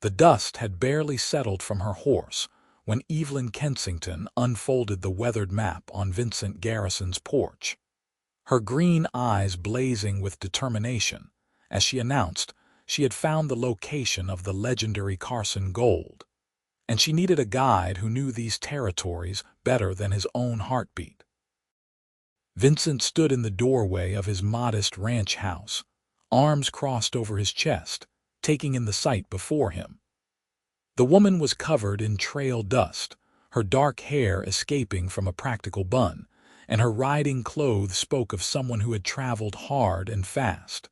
The dust had barely settled from her horse when Evelyn Kensington unfolded the weathered map on Vincent Garrison's porch, her green eyes blazing with determination as she announced she had found the location of the legendary Carson gold, and she needed a guide who knew these territories better than his own heartbeat. Vincent stood in the doorway of his modest ranch house, arms crossed over his chest, taking in the sight before him. The woman was covered in trail dust, her dark hair escaping from a practical bun, and her riding clothes spoke of someone who had traveled hard and fast.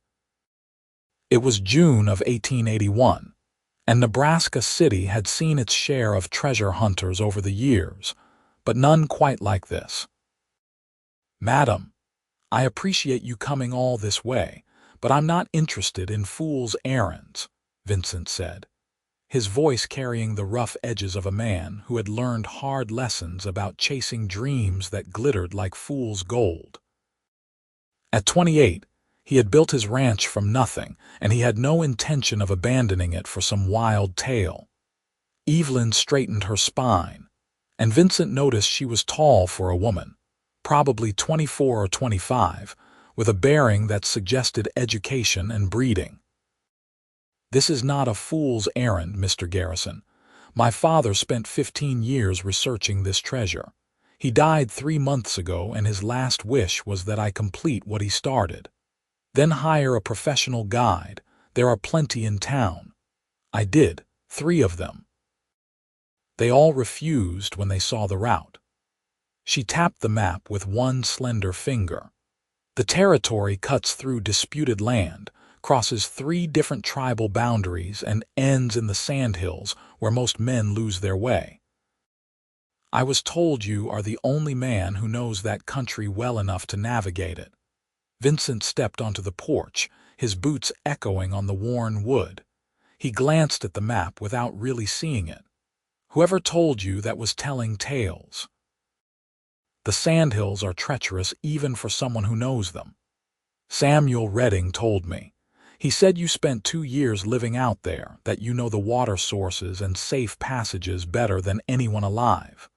It was June of 1881, and Nebraska City had seen its share of treasure hunters over the years, but none quite like this. "Madam, I appreciate you coming all this way, but I'm not interested in fool's errands," Vincent said, his voice carrying the rough edges of a man who had learned hard lessons about chasing dreams that glittered like fool's gold. At 28, he had built his ranch from nothing, and he had no intention of abandoning it for some wild tale. Evelyn straightened her spine, and Vincent noticed she was tall for a woman, probably 24 or 25, with a bearing that suggested education and breeding. "This is not a fool's errand, Mr. Garrison. My father spent 15 years researching this treasure. He died 3 months ago, and his last wish was that I complete what he started. Then hire a professional guide. There are plenty in town. I did, 3 of them. They all refused when they saw the route." She tapped the map with one slender finger. "The territory cuts through disputed land, crosses 3 different tribal boundaries, and ends in the Sandhills, where most men lose their way. I was told you are the only man who knows that country well enough to navigate it." Vincent stepped onto the porch, his boots echoing on the worn wood. He glanced at the map without really seeing it. "Whoever told you that was telling tales. The Sandhills are treacherous even for someone who knows them. Samuel Redding told me. He said you spent 2 years living out there, that you know the water sources and safe passages better than anyone alive."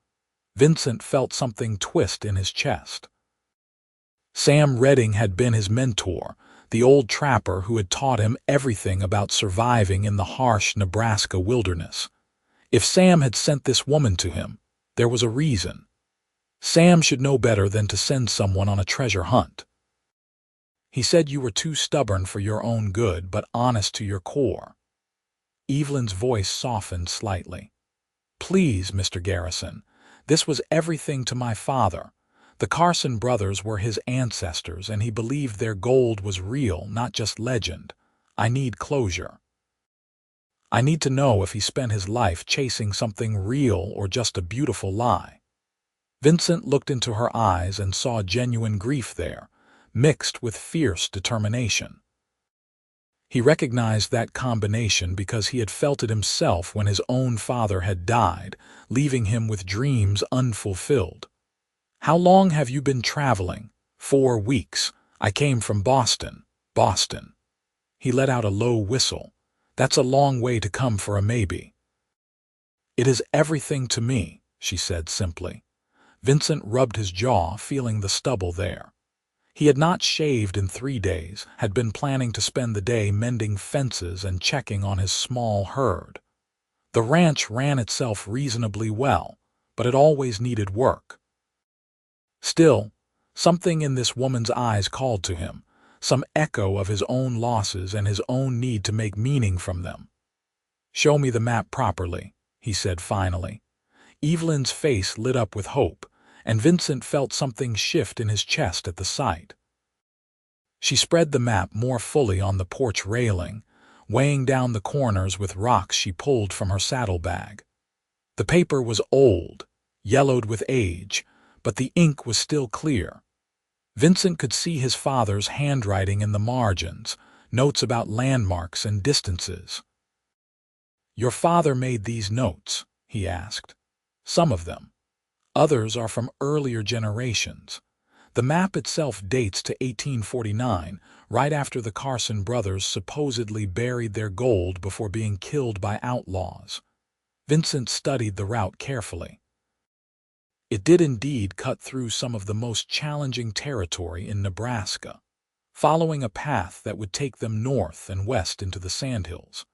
Vincent felt something twist in his chest. Sam Redding had been his mentor, the old trapper who had taught him everything about surviving in the harsh Nebraska wilderness. If Sam had sent this woman to him, there was a reason. Sam should know better than to send someone on a treasure hunt. "He said you were too stubborn for your own good, but honest to your core." Evelyn's voice softened slightly. "Please, Mr. Garrison, this was everything to my father. The Carson brothers were his ancestors, and he believed their gold was real, not just legend. I need closure. I need to know if he spent his life chasing something real or just a beautiful lie." Vincent looked into her eyes and saw genuine grief there, mixed with fierce determination. He recognized that combination because he had felt it himself when his own father had died, leaving him with dreams unfulfilled. "How long have you been traveling?" 4 weeks. I came from Boston. Boston." He let out a low whistle. "That's a long way to come for a maybe." "It is everything to me," she said simply. Vincent rubbed his jaw, feeling the stubble there. He had not shaved in 3 days, had been planning to spend the day mending fences and checking on his small herd. The ranch ran itself reasonably well, but it always needed work. Still, something in this woman's eyes called to him, some echo of his own losses and his own need to make meaning from them. "Show me the map properly," he said finally. Evelyn's face lit up with hope, and Vincent felt something shift in his chest at the sight. She spread the map more fully on the porch railing, weighing down the corners with rocks she pulled from her saddlebag. The paper was old, yellowed with age, but the ink was still clear. Vincent could see his father's handwriting in the margins, notes about landmarks and distances. "Your father made these notes?" he asked. "Some of them. Others are from earlier generations. The map itself dates to 1849, right after the Carson brothers supposedly buried their gold before being killed by outlaws. Vincent studied the route carefully. It did indeed cut through some of the most challenging territory in Nebraska, following a path that would take them north and west into the Sandhills.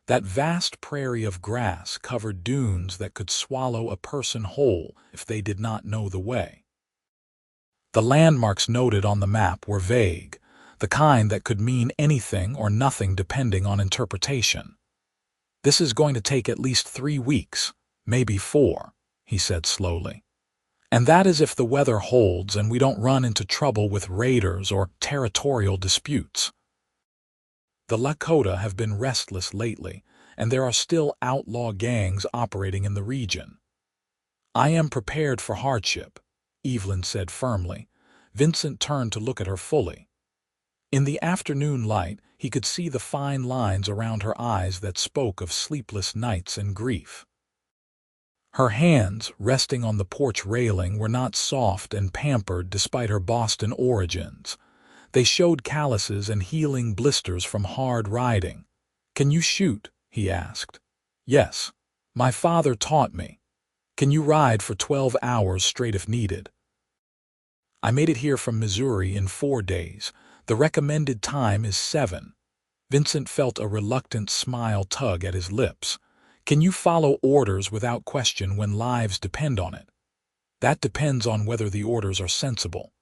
That vast prairie of grass covered dunes that could swallow a person whole if they did not know the way. The landmarks noted on the map were vague, the kind that could mean anything or nothing depending on interpretation. "This is going to take at least 3 weeks, maybe 4, he said slowly. "And that is if the weather holds and we don't run into trouble with raiders or territorial disputes. The Lakota have been restless lately, and there are still outlaw gangs operating in the region." "I am prepared for hardship," Evelyn said firmly. Vincent turned to look at her fully. In the afternoon light, he could see the fine lines around her eyes that spoke of sleepless nights and grief. Her hands, resting on the porch railing, were not soft and pampered despite her Boston origins. They showed calluses and healing blisters from hard riding. "Can you shoot?" he asked. "Yes. My father taught me." "Can you ride for 12 hours straight if needed?" "I made it here from Missouri in 4 days. The recommended time is 7. Vincent felt a reluctant smile tug at his lips. "Can you follow orders without question when lives depend on it?" "That depends on whether the orders are sensible."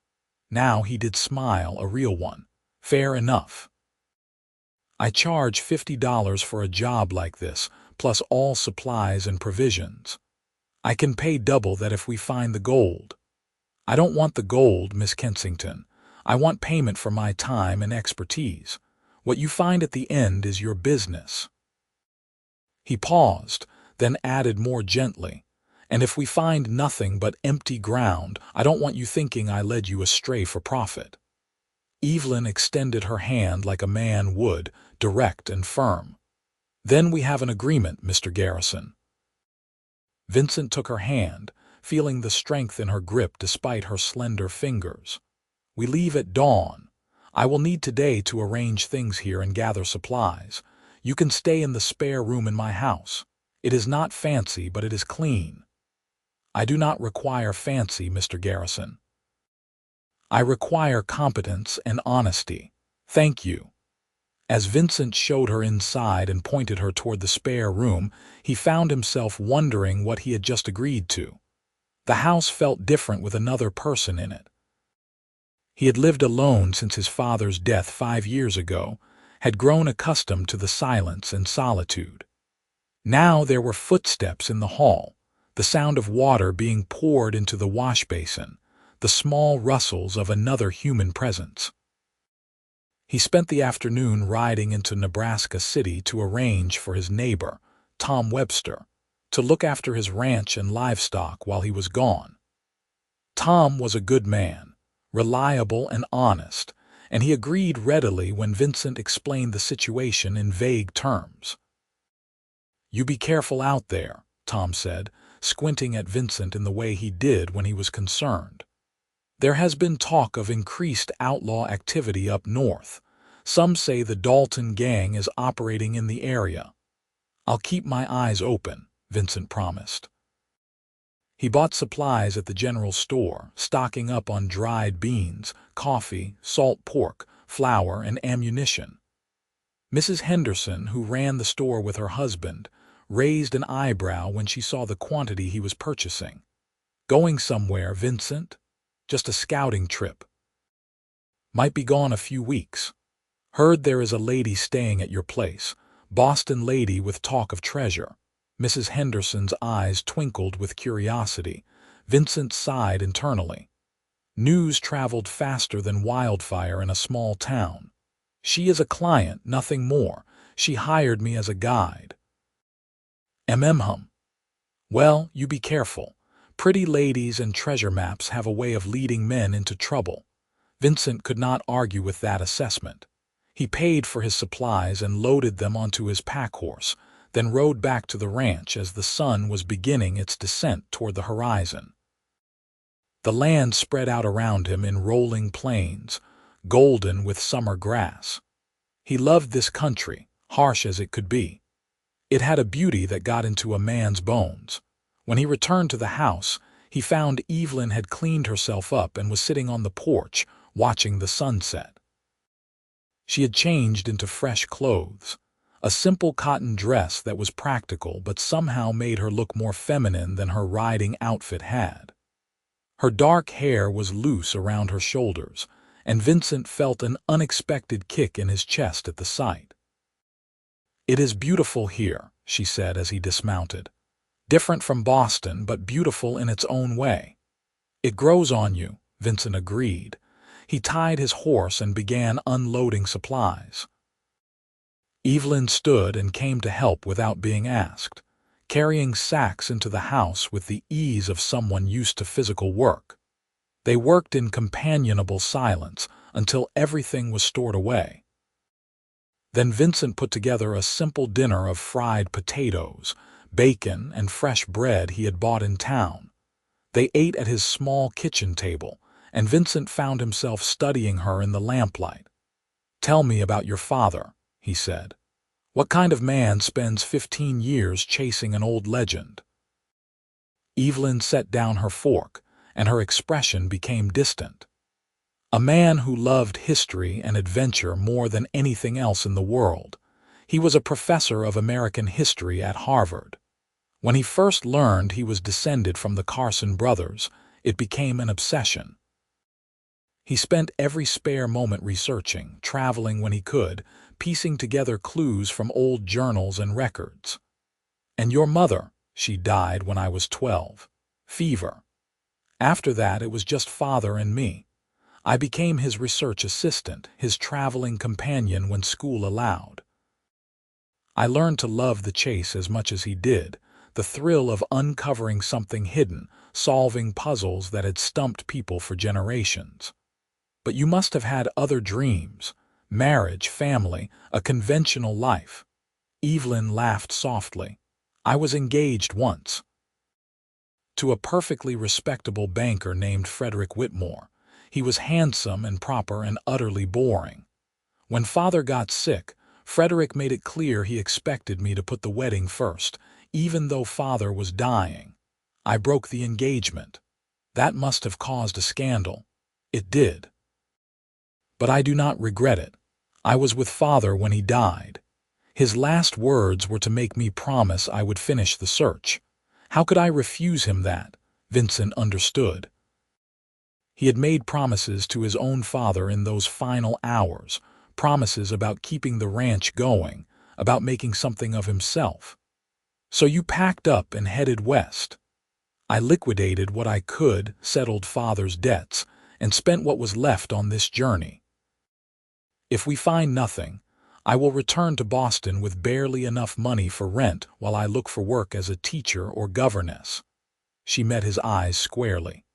Now he did smile, a real one. "Fair enough. I charge $50 for a job like this, plus all supplies and provisions. I can pay double that if we find the gold." "I don't want the gold, Miss Kensington. I want payment for my time and expertise. What you find at the end is your business." He paused, then added more gently, "And if we find nothing but empty ground, I don't want you thinking I led you astray for profit." Evelyn extended her hand like a man would, direct and firm. "Then we have an agreement, Mr. Garrison." Vincent took her hand, feeling the strength in her grip despite her slender fingers. "We leave at dawn. I will need today to arrange things here and gather supplies. You can stay in the spare room in my house. It is not fancy, but it is clean." "I do not require fancy, Mr. Garrison. I require competence and honesty. Thank you." As Vincent showed her inside and pointed her toward the spare room, he found himself wondering what he had just agreed to. The house felt different with another person in it. He had lived alone since his father's death 5 years ago, had grown accustomed to the silence and solitude. Now there were footsteps in the hall, the sound of water being poured into the wash basin, the small rustles of another human presence. He spent the afternoon riding into Nebraska City to arrange for his neighbor, Tom Webster, to look after his ranch and livestock while he was gone. Tom was a good man, reliable and honest, and he agreed readily when Vincent explained the situation in vague terms. "You be careful out there," Tom said, squinting at Vincent in the way he did when he was concerned. "There has been talk of increased outlaw activity up north. Some say the Dalton gang is operating in the area." "I'll keep my eyes open," Vincent promised. He bought supplies at the general store, stocking up on dried beans, coffee, salt pork, flour, and ammunition. Mrs. Henderson, who ran the store with her husband, raised an eyebrow when she saw the quantity he was purchasing. "Going somewhere, Vincent?" "Just a scouting trip." "Might be gone a few weeks. Heard there is a lady staying at your place. Boston lady with talk of treasure." Mrs. Henderson's eyes twinkled with curiosity. Vincent sighed internally. News traveled faster than wildfire in a small town. "She is a client, nothing more. She hired me as a guide." Hum. "Well, you be careful. Pretty ladies and treasure maps have a way of leading men into trouble." Vincent could not argue with that assessment. He paid for his supplies and loaded them onto his pack horse, then rode back to the ranch as the sun was beginning its descent toward the horizon. The land spread out around him in rolling plains, golden with summer grass. He loved this country, harsh as it could be. It had a beauty that got into a man's bones. When he returned to the house, he found Evelyn had cleaned herself up and was sitting on the porch, watching the sunset. She had changed into fresh clothes, a simple cotton dress that was practical but somehow made her look more feminine than her riding outfit had. Her dark hair was loose around her shoulders, and Vincent felt an unexpected kick in his chest at the sight. "It is beautiful here," she said as he dismounted. "Different from Boston, but beautiful in its own way." "It grows on you," Vincent agreed. He tied his horse and began unloading supplies. Evelyn stood and came to help without being asked, carrying sacks into the house with the ease of someone used to physical work. They worked in companionable silence until everything was stored away. Then Vincent put together a simple dinner of fried potatoes, bacon, and fresh bread he had bought in town. They ate at his small kitchen table, and Vincent found himself studying her in the lamplight. "Tell me about your father," he said. "What kind of man spends 15 years chasing an old legend?" Evelyn set down her fork, and her expression became distant. "A man who loved history and adventure more than anything else in the world. He was a professor of American history at Harvard. When he first learned he was descended from the Carson brothers, it became an obsession. He spent every spare moment researching, traveling when he could, piecing together clues from old journals and records. And your mother, she died when I was 12. Fever. After that, it was just father and me. I became his research assistant, his traveling companion when school allowed. I learned to love the chase as much as he did, the thrill of uncovering something hidden, solving puzzles that had stumped people for generations. But you must have had other dreams, marriage, family, a conventional life." Evelyn laughed softly. "I was engaged once. To a perfectly respectable banker named Frederick Whitmore. He was handsome and proper and utterly boring. When father got sick, Frederick made it clear he expected me to put the wedding first, even though father was dying. I broke the engagement. That must have caused a scandal. It did. But I do not regret it. I was with father when he died. His last words were to make me promise I would finish the search. How could I refuse him that?" Vincent understood. He had made promises to his own father in those final hours, promises about keeping the ranch going, about making something of himself. "So you packed up and headed west." "I liquidated what I could, settled father's debts, and spent what was left on this journey. If we find nothing, I will return to Boston with barely enough money for rent while I look for work as a teacher or governess." She met his eyes squarely.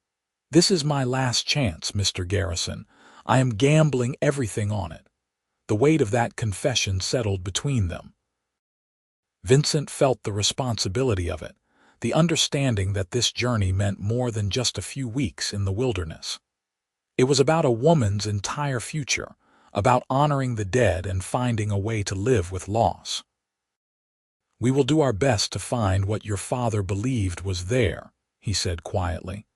"This is my last chance, Mr. Garrison. I am gambling everything on it." The weight of that confession settled between them. Vincent felt the responsibility of it, the understanding that this journey meant more than just a few weeks in the wilderness. It was about a woman's entire future, about honoring the dead and finding a way to live with loss. "We will do our best to find what your father believed was there," he said quietly.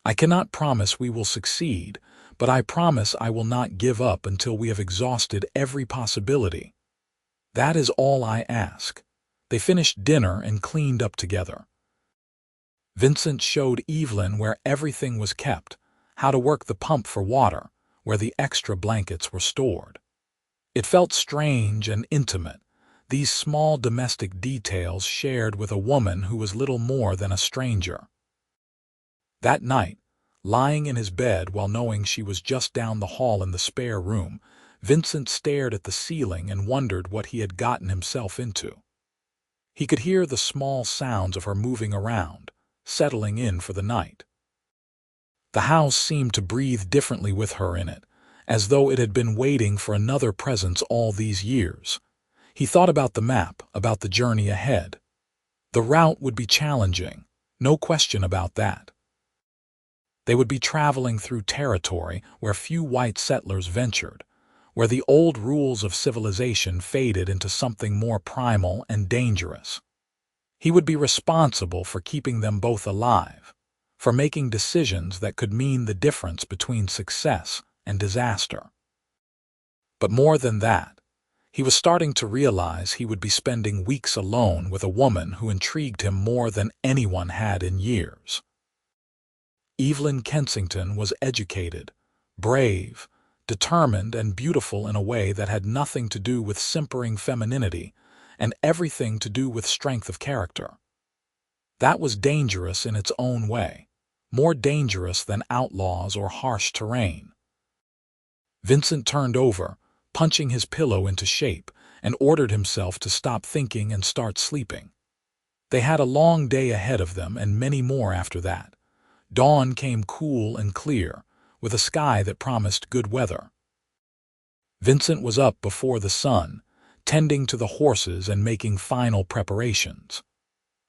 "I cannot promise we will succeed, but I promise I will not give up until we have exhausted every possibility. That is all I ask." They finished dinner and cleaned up together. Vincent showed Evelyn where everything was kept, how to work the pump for water, where the extra blankets were stored. It felt strange and intimate, these small domestic details shared with a woman who was little more than a stranger. That night, lying in his bed while knowing she was just down the hall in the spare room, Vincent stared at the ceiling and wondered what he had gotten himself into. He could hear the small sounds of her moving around, settling in for the night. The house seemed to breathe differently with her in it, as though it had been waiting for another presence all these years. He thought about the map, about the journey ahead. The route would be challenging, no question about that. They would be traveling through territory where few white settlers ventured, where the old rules of civilization faded into something more primal and dangerous. He would be responsible for keeping them both alive, for making decisions that could mean the difference between success and disaster. But more than that, he was starting to realize he would be spending weeks alone with a woman who intrigued him more than anyone had in years. Evelyn Kensington was educated, brave, determined, and beautiful in a way that had nothing to do with simpering femininity and everything to do with strength of character. That was dangerous in its own way, more dangerous than outlaws or harsh terrain. Vincent turned over, punching his pillow into shape, and ordered himself to stop thinking and start sleeping. They had a long day ahead of them and many more after that. Dawn came cool and clear, with a sky that promised good weather. Vincent was up before the sun, tending to the horses and making final preparations.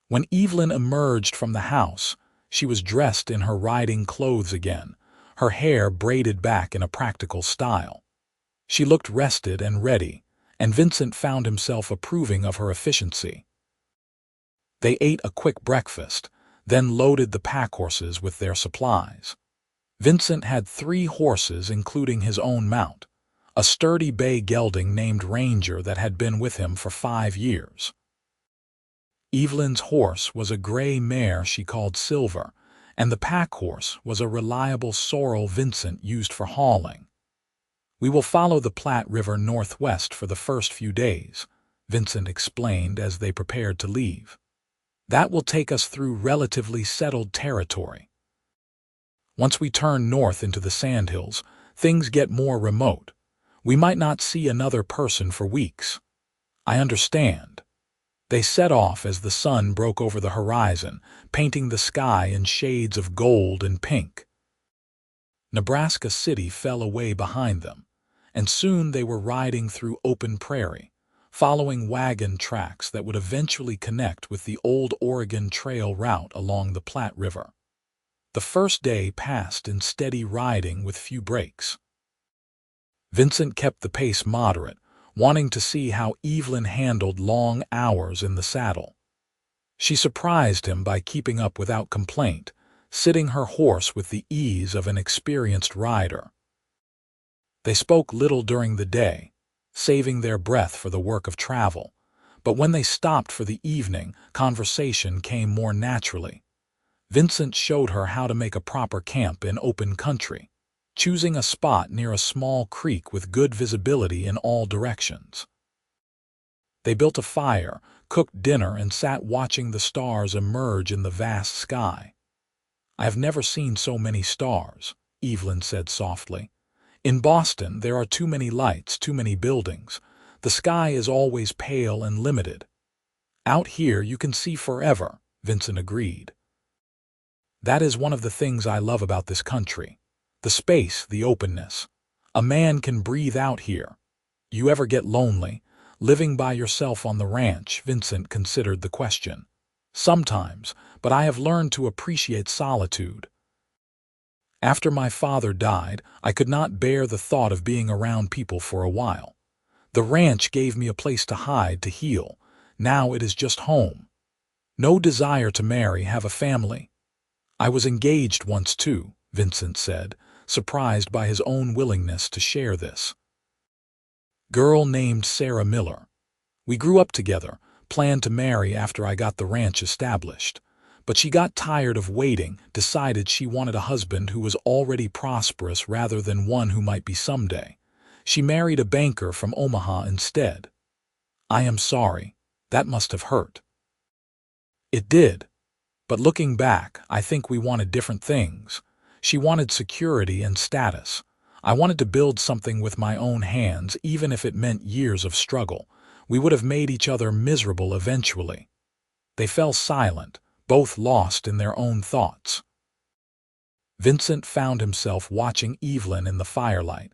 When Evelyn emerged from the house, she was dressed in her riding clothes again, her hair braided back in a practical style. She looked rested and ready, and Vincent found himself approving of her efficiency. They ate a quick breakfast, then loaded the pack horses with their supplies. Vincent had 3 horses including his own mount, a sturdy bay gelding named Ranger that had been with him for 5 years. Evelyn's horse was a gray mare she called Silver, and the pack horse was a reliable sorrel Vincent used for hauling. "We will follow the Platte River northwest for the first few days," Vincent explained as they prepared to leave. "That will take us through relatively settled territory. Once we turn north into the Sandhills, things get more remote. We might not see another person for weeks." "I understand." They set off as the sun broke over the horizon, painting the sky in shades of gold and pink. Nebraska City fell away behind them, and soon they were riding through open prairie, following wagon tracks that would eventually connect with the old Oregon Trail route along the Platte River. The first day passed in steady riding with few breaks. Vincent kept the pace moderate, wanting to see how Evelyn handled long hours in the saddle. She surprised him by keeping up without complaint, sitting her horse with the ease of an experienced rider. They spoke little during the day, saving their breath for the work of travel, but when they stopped for the evening, conversation came more naturally. Vincent showed her how to make a proper camp in open country, choosing a spot near a small creek with good visibility in all directions. They built a fire, cooked dinner, and sat watching the stars emerge in the vast sky. "I have never seen so many stars," Evelyn said softly. "In Boston, there are too many lights, too many buildings. The sky is always pale and limited. Out here you can see forever," Vincent agreed. "That is one of the things I love about this country. The space, the openness. A man can breathe out here. You ever get lonely, living by yourself on the ranch?" Vincent considered the question. "Sometimes, but I have learned to appreciate solitude. After my father died, I could not bear the thought of being around people for a while. The ranch gave me a place to hide, to heal. Now it is just home. No desire to marry, have a family." "I was engaged once too," Vincent said, surprised by his own willingness to share this. "Girl named Sarah Miller. We grew up together, planned to marry after I got the ranch established. But she got tired of waiting, decided she wanted a husband who was already prosperous rather than one who might be someday. She married a banker from Omaha instead." "I am sorry. That must have hurt." "It did. But looking back, I think we wanted different things. She wanted security and status. I wanted to build something with my own hands, even if it meant years of struggle. We would have made each other miserable eventually." They fell silent, both lost in their own thoughts. Vincent found himself watching Evelyn in the firelight,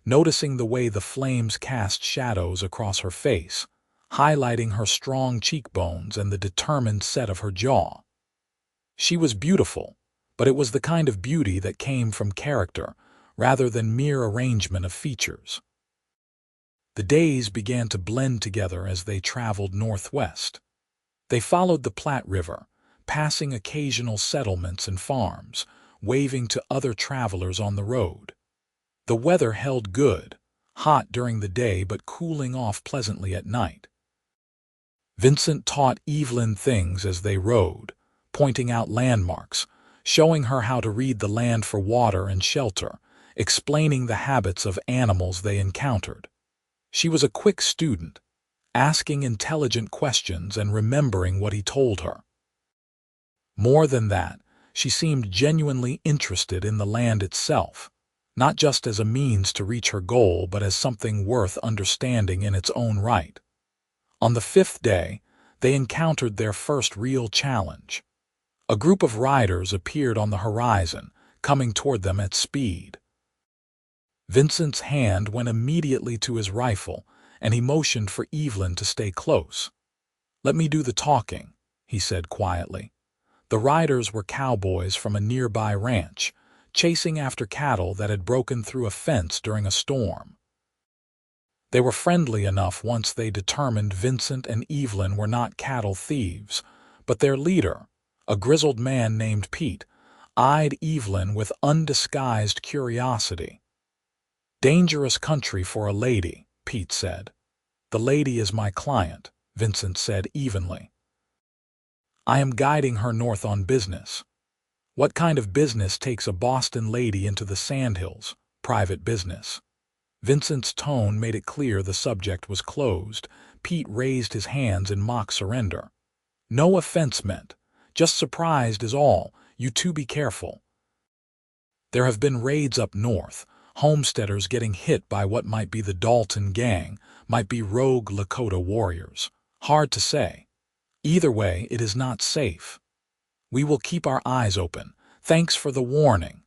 noticing the way the flames cast shadows across her face, highlighting her strong cheekbones and the determined set of her jaw. She was beautiful, but it was the kind of beauty that came from character rather than mere arrangement of features. The days began to blend together as they traveled northwest. They followed the Platte River, passing occasional settlements and farms, waving to other travelers on the road. The weather held good, hot during the day but cooling off pleasantly at night. Vincent taught Evelyn things as they rode, pointing out landmarks, showing her how to read the land for water and shelter, explaining the habits of animals they encountered. She was a quick student, asking intelligent questions and remembering what he told her. More than that, she seemed genuinely interested in the land itself, not just as a means to reach her goal but as something worth understanding in its own right. On the fifth day, they encountered their first real challenge. A group of riders appeared on the horizon, coming toward them at speed. Vincent's hand went immediately to his rifle, and he motioned for Evelyn to stay close. "Let me do the talking," he said quietly. The riders were cowboys from a nearby ranch, chasing after cattle that had broken through a fence during a storm. They were friendly enough once they determined Vincent and Evelyn were not cattle thieves, but their leader, a grizzled man named Pete, eyed Evelyn with undisguised curiosity. "Dangerous country for a lady," Pete said. "The lady is my client," Vincent said evenly. "I am guiding her north on business." "What kind of business takes a Boston lady into the Sandhills?" "Private business." Vincent's tone made it clear the subject was closed. Pete raised his hands in mock surrender. "No offense meant. Just surprised is all. You two be careful. There have been raids up north, homesteaders getting hit by what might be the Dalton gang, might be rogue Lakota warriors. Hard to say. Either way, it is not safe. We will keep our eyes open. Thanks for the warning."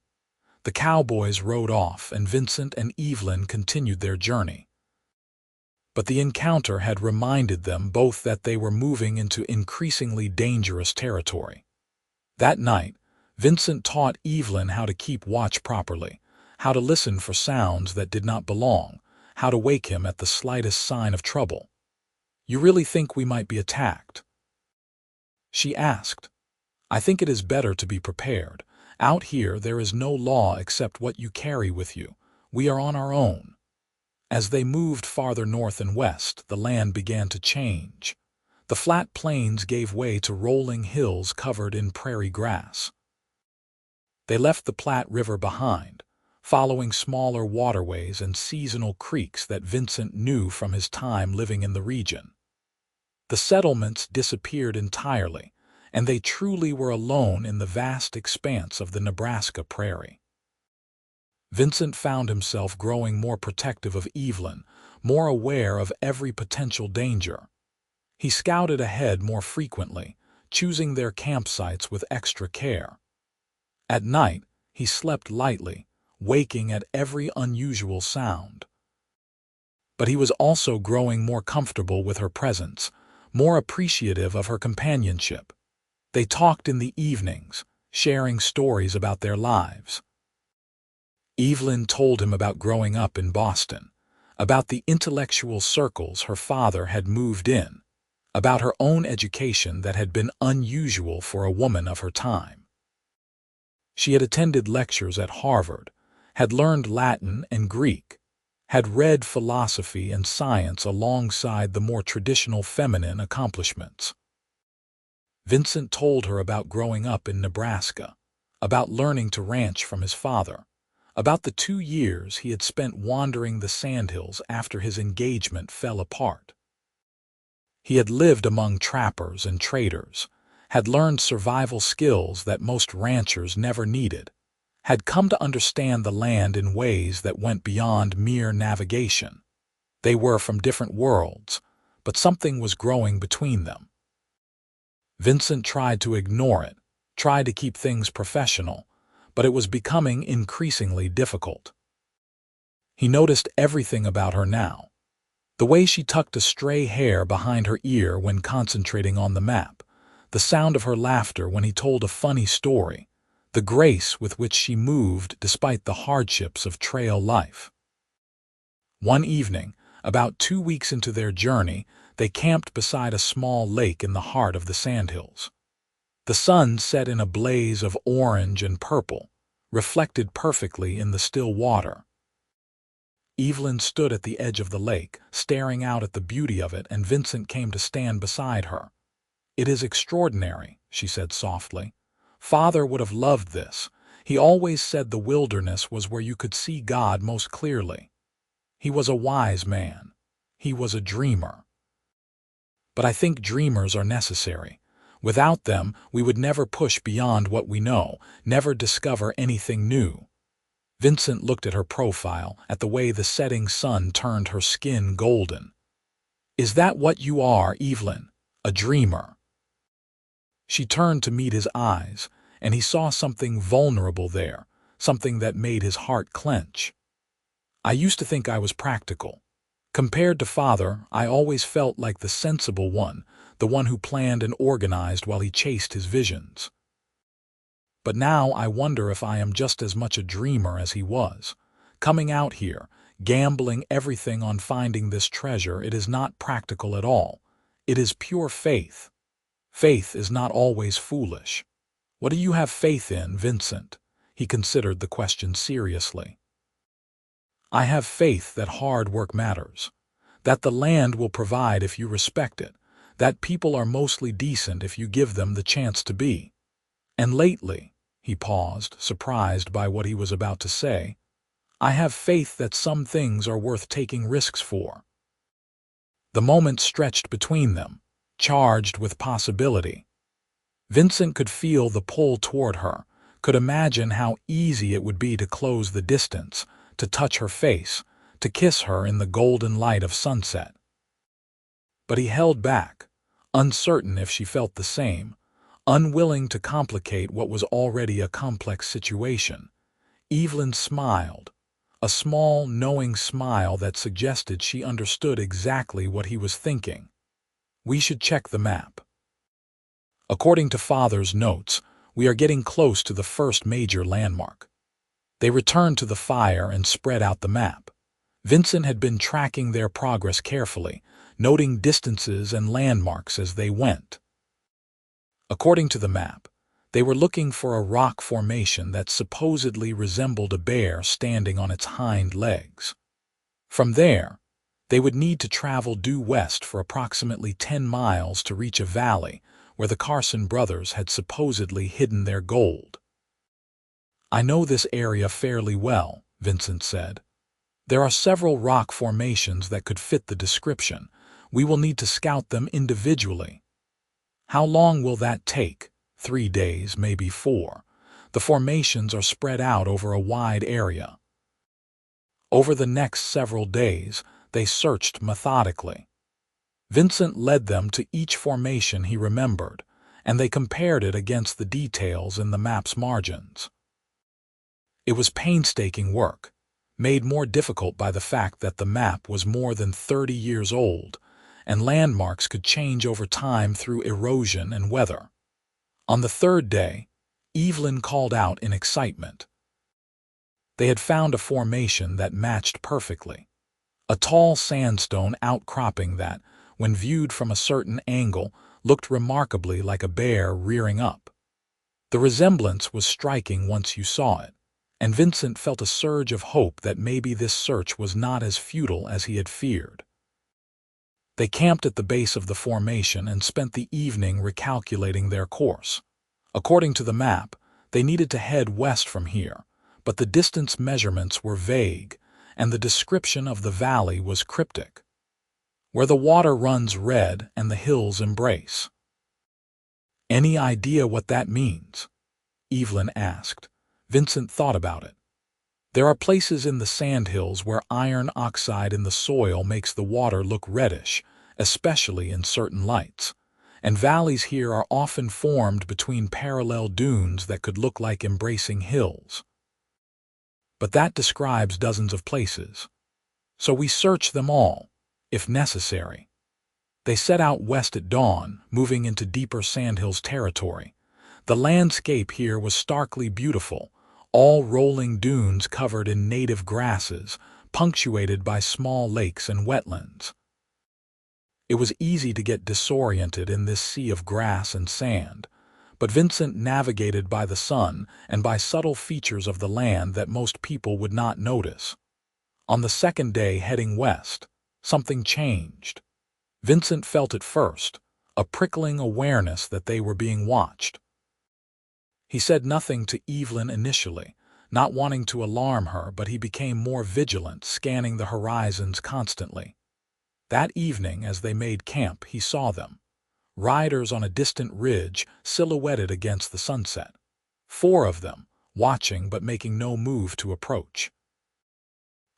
The cowboys rode off, and Vincent and Evelyn continued their journey. But the encounter had reminded them both that they were moving into increasingly dangerous territory. That night, Vincent taught Evelyn how to keep watch properly, how to listen for sounds that did not belong, how to wake him at the slightest sign of trouble. "You really think we might be attacked?" she asked. "I think it is better to be prepared. Out here there is no law except what you carry with you. We are on our own." As they moved farther north and west, the land began to change. The flat plains gave way to rolling hills covered in prairie grass. They left the Platte River behind, following smaller waterways and seasonal creeks that Vincent knew from his time living in the region. The settlements disappeared entirely, and they truly were alone in the vast expanse of the Nebraska prairie. Vincent found himself growing more protective of Evelyn, more aware of every potential danger. He scouted ahead more frequently, choosing their campsites with extra care. At night, he slept lightly, waking at every unusual sound. But he was also growing more comfortable with her presence, more appreciative of her companionship. They talked in the evenings, sharing stories about their lives. Evelyn told him about growing up in Boston, about the intellectual circles her father had moved in, about her own education that had been unusual for a woman of her time. She had attended lectures at Harvard, had learned Latin and Greek, had read philosophy and science alongside the more traditional feminine accomplishments. Vincent told her about growing up in Nebraska, about learning to ranch from his father, about the 2 years he had spent wandering the Sandhills after his engagement fell apart. He had lived among trappers and traders, had learned survival skills that most ranchers never needed, had come to understand the land in ways that went beyond mere navigation. They were from different worlds, but something was growing between them. Vincent tried to ignore it, tried to keep things professional, but it was becoming increasingly difficult. He noticed everything about her now. The way she tucked a stray hair behind her ear when concentrating on the map, the sound of her laughter when he told a funny story, the grace with which she moved despite the hardships of trail life. One evening, about 2 weeks into their journey, they camped beside a small lake in the heart of the Sandhills. The sun set in a blaze of orange and purple, reflected perfectly in the still water. Evelyn stood at the edge of the lake, staring out at the beauty of it, and Vincent came to stand beside her. "It is extraordinary," she said softly. "Father would have loved this. He always said the wilderness was where you could see God most clearly. He was a wise man. He was a dreamer. But I think dreamers are necessary. Without them, we would never push beyond what we know, never discover anything new." Vincent looked at her profile, at the way the setting sun turned her skin golden. "Is that what you are, Evelyn? A dreamer?" She turned to meet his eyes, and he saw something vulnerable there, something that made his heart clench. "I used to think I was practical. Compared to Father, I always felt like the sensible one, the one who planned and organized while he chased his visions. But now I wonder if I am just as much a dreamer as he was. Coming out here, gambling everything on finding this treasure, it is not practical at all. It is pure faith. Faith is not always foolish." "What do you have faith in, Vincent?" He considered the question seriously. "I have faith that hard work matters, that the land will provide if you respect it, that people are mostly decent if you give them the chance to be. And lately," he paused, surprised by what he was about to say, "I have faith that some things are worth taking risks for." The moment stretched between them, charged with possibility. Vincent could feel the pull toward her, could imagine how easy it would be to close the distance, to touch her face, to kiss her in the golden light of sunset. But he held back, uncertain if she felt the same, unwilling to complicate what was already a complex situation. Evelyn smiled, a small, knowing smile that suggested she understood exactly what he was thinking. "We should check the map. According to Father's notes, we are getting close to the first major landmark." They returned to the fire and spread out the map. Vincent had been tracking their progress carefully, noting distances and landmarks as they went. According to the map, they were looking for a rock formation that supposedly resembled a bear standing on its hind legs. From there, they would need to travel due west for approximately 10 miles to reach a valley where the Carson brothers had supposedly hidden their gold. "I know this area fairly well," Vincent said. "There are several rock formations that could fit the description. We will need to scout them individually." "How long will that take?" 3 days, maybe 4. The formations are spread out over a wide area. Over the next several days, they searched methodically. Vincent led them to each formation he remembered, and they compared it against the details in the map's margins. It was painstaking work, made more difficult by the fact that the map was more than 30 years old, and landmarks could change over time through erosion and weather. On the 3rd day, Evelyn called out in excitement. They had found a formation that matched perfectly. A tall sandstone outcropping that, when viewed from a certain angle, looked remarkably like a bear rearing up. The resemblance was striking once you saw it, and Vincent felt a surge of hope that maybe this search was not as futile as he had feared. They camped at the base of the formation and spent the evening recalculating their course. According to the map, they needed to head west from here, but the distance measurements were vague, and the description of the valley was cryptic. "Where the water runs red and the hills embrace." "Any idea what that means?" Evelyn asked. Vincent thought about it. "There are places in the Sandhills where iron oxide in the soil makes the water look reddish, especially in certain lights, and valleys here are often formed between parallel dunes that could look like embracing hills. But that describes dozens of places. So we search them all, if necessary." They set out west at dawn, moving into deeper Sandhills territory. The landscape here was starkly beautiful, all rolling dunes covered in native grasses, punctuated by small lakes and wetlands. It was easy to get disoriented in this sea of grass and sand, but Vincent navigated by the sun and by subtle features of the land that most people would not notice. On the second day heading west, something changed. Vincent felt it first, a prickling awareness that they were being watched. He said nothing to Evelyn initially, not wanting to alarm her, but he became more vigilant, scanning the horizons constantly. That evening, as they made camp, he saw them, riders on a distant ridge silhouetted against the sunset. 4 of them, watching but making no move to approach.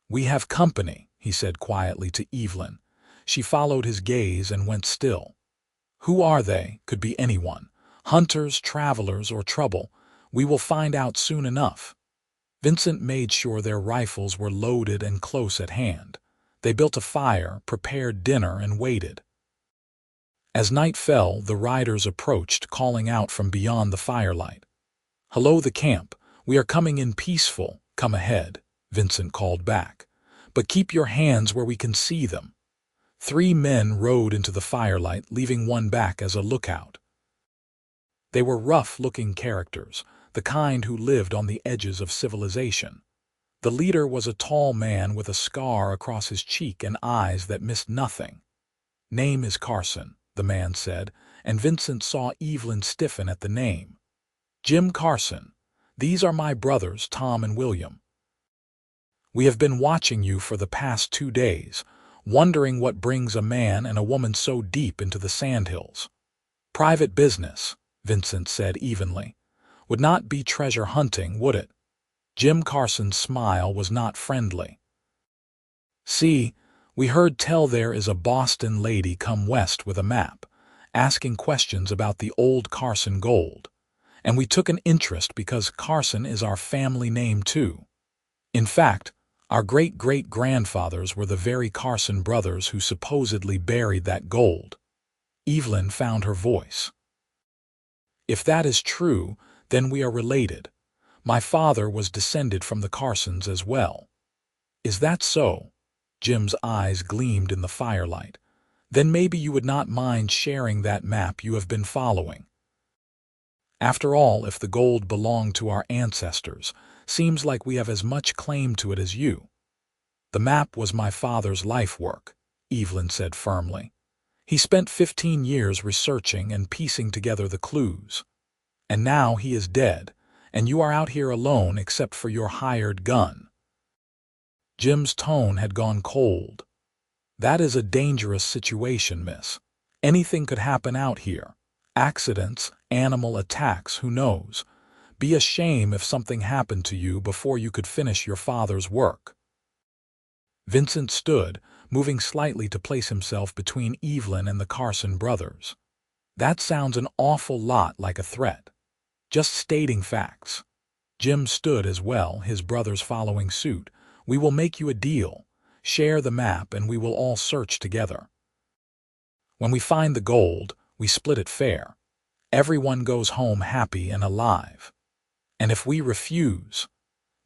"We have company," he said quietly to Evelyn. She followed his gaze and went still. "Who are they?" Could be anyone. Hunters, travelers, or trouble. We will find out soon enough. Vincent made sure their rifles were loaded and close at hand. They built a fire, prepared dinner, and waited. As night fell, the riders approached, calling out from beyond the firelight. "Hello, the camp. We are coming in peaceful. Come ahead," Vincent called back. "But keep your hands where we can see them." 3 men rode into the firelight, leaving one back as a lookout. They were rough-looking characters, the kind who lived on the edges of civilization. The leader was a tall man with a scar across his cheek and eyes that missed nothing. "Name is Carson," the man said, and Vincent saw Evelyn stiffen at the name. "Jim Carson. These are my brothers, Tom and William. We have been watching you for the past 2 days, wondering what brings a man and a woman so deep into the Sandhills." "Private business," Vincent said evenly. "Would not be treasure hunting, would it?" Jim Carson's smile was not friendly. "See, we heard tell there is a Boston lady come west with a map, asking questions about the old Carson gold. And we took an interest because Carson is our family name too. In fact, our great-great-grandfathers were the very Carson brothers who supposedly buried that gold." Evelyn found her voice. "If that is true, then we are related. My father was descended from the Carsons as well." "Is that so?" Jim's eyes gleamed in the firelight. "Then maybe you would not mind sharing that map you have been following. After all, if the gold belonged to our ancestors, seems like we have as much claim to it as you." "The map was my father's life work," Evelyn said firmly. "He spent 15 years researching and piecing together the clues. And now he is dead, and you are out here alone except for your hired gun." Jim's tone had gone cold. "That is a dangerous situation, miss. Anything could happen out here. Accidents, animal attacks, who knows? Be a shame if something happened to you before you could finish your father's work." Vincent stood, moving slightly to place himself between Evelyn and the Carson brothers. "That sounds an awful lot like a threat. Just stating facts." Jim stood as well, his brothers following suit. "We will make you a deal. Share the map and we will all search together. When we find the gold, we split it fair. Everyone goes home happy and alive. And if we refuse,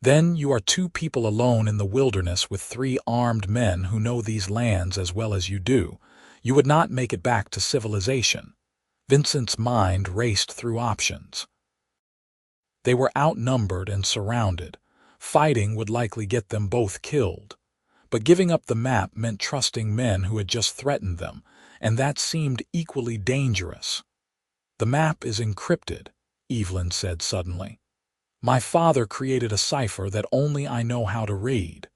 then you are 2 people alone in the wilderness with 3 armed men who know these lands as well as you do. You would not make it back to civilization." Vincent's mind raced through options. They were outnumbered and surrounded. Fighting would likely get them both killed. But giving up the map meant trusting men who had just threatened them, and that seemed equally dangerous. "The map is encrypted," Evelyn said suddenly. "My father created a cipher that only I know how to read.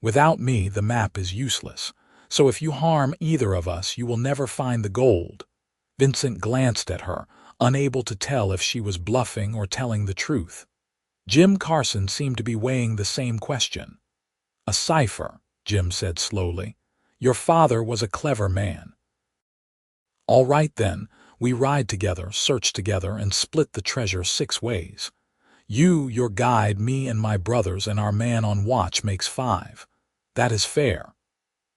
Without me, the map is useless, so if you harm either of us, you will never find the gold." Vincent glanced at her, unable to tell if she was bluffing or telling the truth. Jim Carson seemed to be weighing the same question. "A cipher," Jim said slowly. "Your father was a clever man." "All right then, we ride together, search together, and split the treasure 6 ways. You, your guide, me and my brothers, and our man on watch makes 5. That is fair."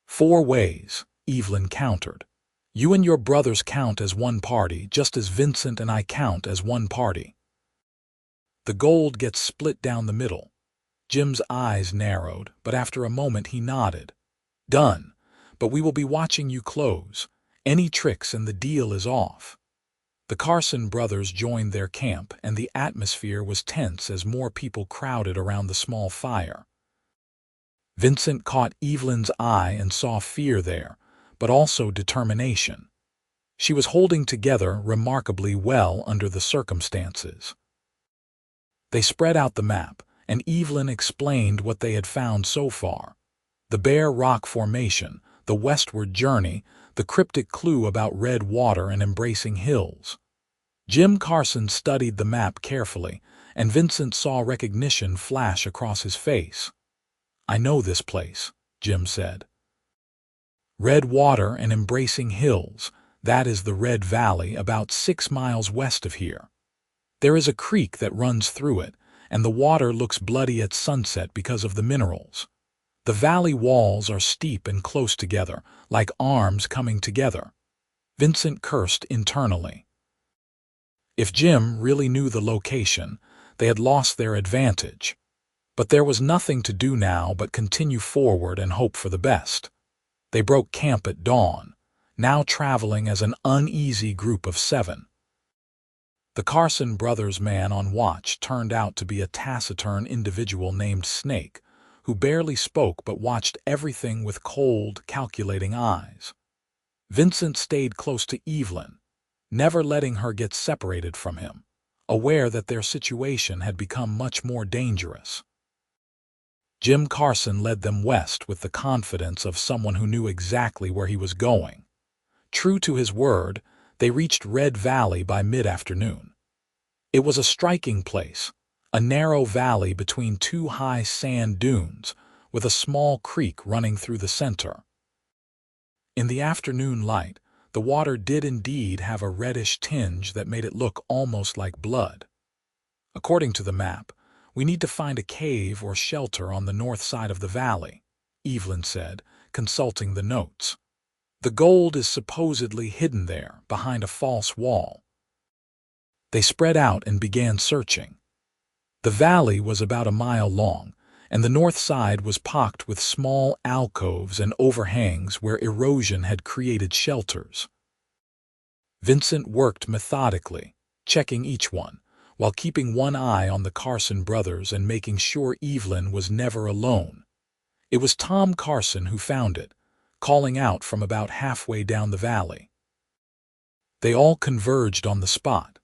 4 ways, Evelyn countered. You and your brothers count as one party, just as Vincent and I count as one party. The gold gets split down the middle. Jim's eyes narrowed, but after a moment he nodded. Done. But we will be watching you close. Any tricks and the deal is off. The Carson brothers joined their camp, and the atmosphere was tense as more people crowded around the small fire. Vincent caught Evelyn's eye and saw fear there, but also determination. She was holding together remarkably well under the circumstances. They spread out the map, and Evelyn explained what they had found so far. The bare rock formation, the westward journey, the cryptic clue about red water and embracing hills. Jim Carson studied the map carefully, and Vincent saw recognition flash across his face. I know this place, Jim said. Red water and embracing hills, that is the Red Valley about 6 miles west of here. There is a creek that runs through it, and the water looks bloody at sunset because of the minerals. The valley walls are steep and close together, like arms coming together. Vincent cursed internally. If Jim really knew the location, they had lost their advantage. But there was nothing to do now but continue forward and hope for the best. They broke camp at dawn, now traveling as an uneasy group of 7. The Carson brothers' man on watch turned out to be a taciturn individual named Snake, who barely spoke but watched everything with cold, calculating eyes. Vincent stayed close to Evelyn, never letting her get separated from him, aware that their situation had become much more dangerous. Jim Carson led them west with the confidence of someone who knew exactly where he was going. True to his word, they reached Red Valley by mid-afternoon. It was a striking place, a narrow valley between 2 high sand dunes, with a small creek running through the center. In the afternoon light, the water did indeed have a reddish tinge that made it look almost like blood. According to the map, we need to find a cave or shelter on the north side of the valley, Evelyn said, consulting the notes. The gold is supposedly hidden there, behind a false wall. They spread out and began searching. The valley was about a mile long, and the north side was pocked with small alcoves and overhangs where erosion had created shelters. Vincent worked methodically, checking each one, while keeping one eye on the Carson brothers and making sure Evelyn was never alone. It was Tom Carson who found it, calling out from about halfway down the valley. They all converged on the spot,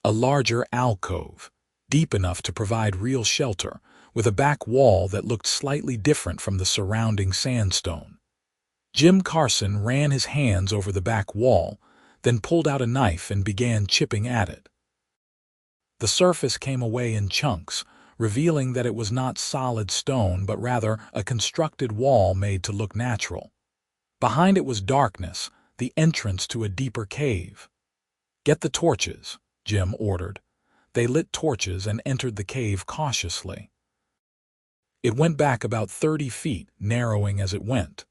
a larger alcove, deep enough to provide real shelter, with a back wall that looked slightly different from the surrounding sandstone. Jim Carson ran his hands over the back wall, then pulled out a knife and began chipping at it. The surface came away in chunks, revealing that it was not solid stone but rather a constructed wall made to look natural. Behind it was darkness, the entrance to a deeper cave. "Get the torches," Jim ordered. They lit torches and entered the cave cautiously. It went back about 30 feet, narrowing as it went.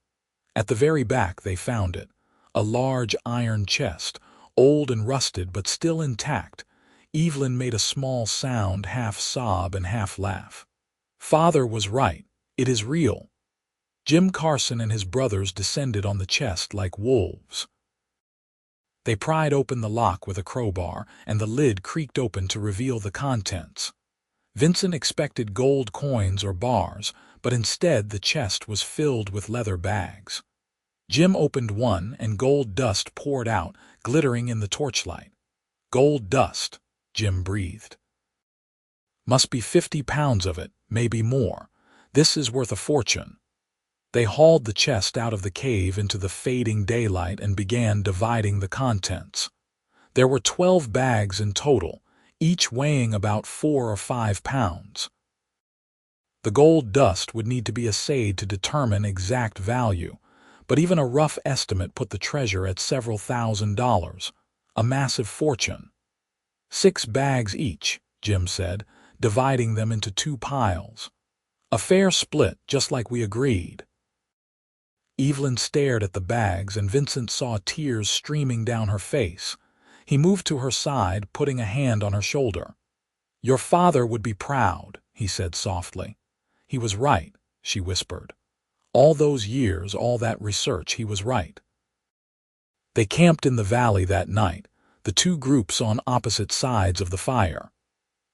At the very back they found it, a large iron chest, old and rusted but still intact. Evelyn made a small sound, half sob and half laugh. Father was right. It is real. Jim Carson and his brothers descended on the chest like wolves. They pried open the lock with a crowbar, and the lid creaked open to reveal the contents. Vincent expected gold coins or bars, but instead the chest was filled with leather bags. Jim opened one, and gold dust poured out, glittering in the torchlight. "Gold dust," Jim breathed. "Must be 50 pounds of it, maybe more. This is worth a fortune." They hauled the chest out of the cave into the fading daylight and began dividing the contents. There were 12 bags in total, each weighing about 4 or 5 pounds. The gold dust would need to be assayed to determine exact value, but even a rough estimate put the treasure at several $1,000s, a massive fortune. 6 bags each, Jim said, dividing them into 2 piles. "A fair split, just like we agreed." Evelyn stared at the bags and Vincent saw tears streaming down her face. He moved to her side, putting a hand on her shoulder. "Your father would be proud," he said softly. "He was right," she whispered. "All those years, all that research, he was right." They camped in the valley that night, the two groups on opposite sides of the fire.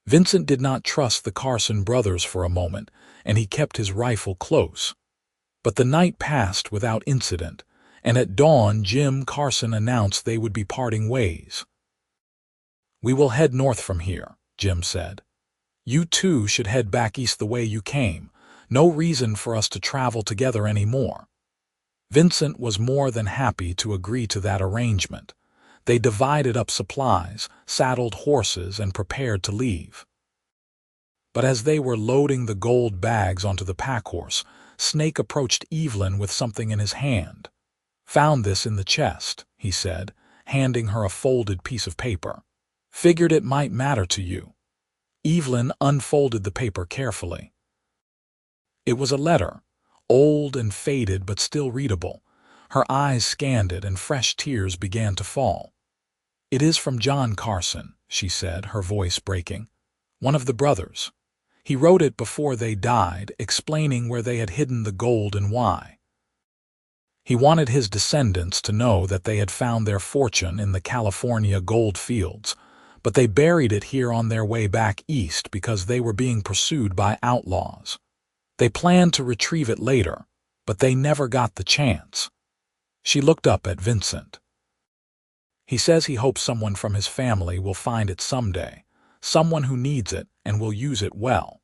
Vincent did not trust the Carson brothers for a moment, and he kept his rifle close. But the night passed without incident, and at dawn Jim Carson announced they would be parting ways. "We will head north from here," Jim said. "You two should head back east the way you came. No reason for us to travel together anymore." Vincent was more than happy to agree to that arrangement. They divided up supplies, saddled horses, and prepared to leave. But as they were loading the gold bags onto the packhorse, Snake approached Evelyn with something in his hand. "Found this in the chest," he said, handing her a folded piece of paper. "Figured it might matter to you." Evelyn unfolded the paper carefully. It was a letter, old and faded but still readable. Her eyes scanned it and fresh tears began to fall. "It is from John Carson," she said, her voice breaking. "One of the brothers. He wrote it before they died, explaining where they had hidden the gold and why. He wanted his descendants to know that they had found their fortune in the California gold fields, but they buried it here on their way back east because they were being pursued by outlaws. They planned to retrieve it later, but they never got the chance." She looked up at Vincent. "He says he hopes someone from his family will find it someday, someone who needs it and will use it well.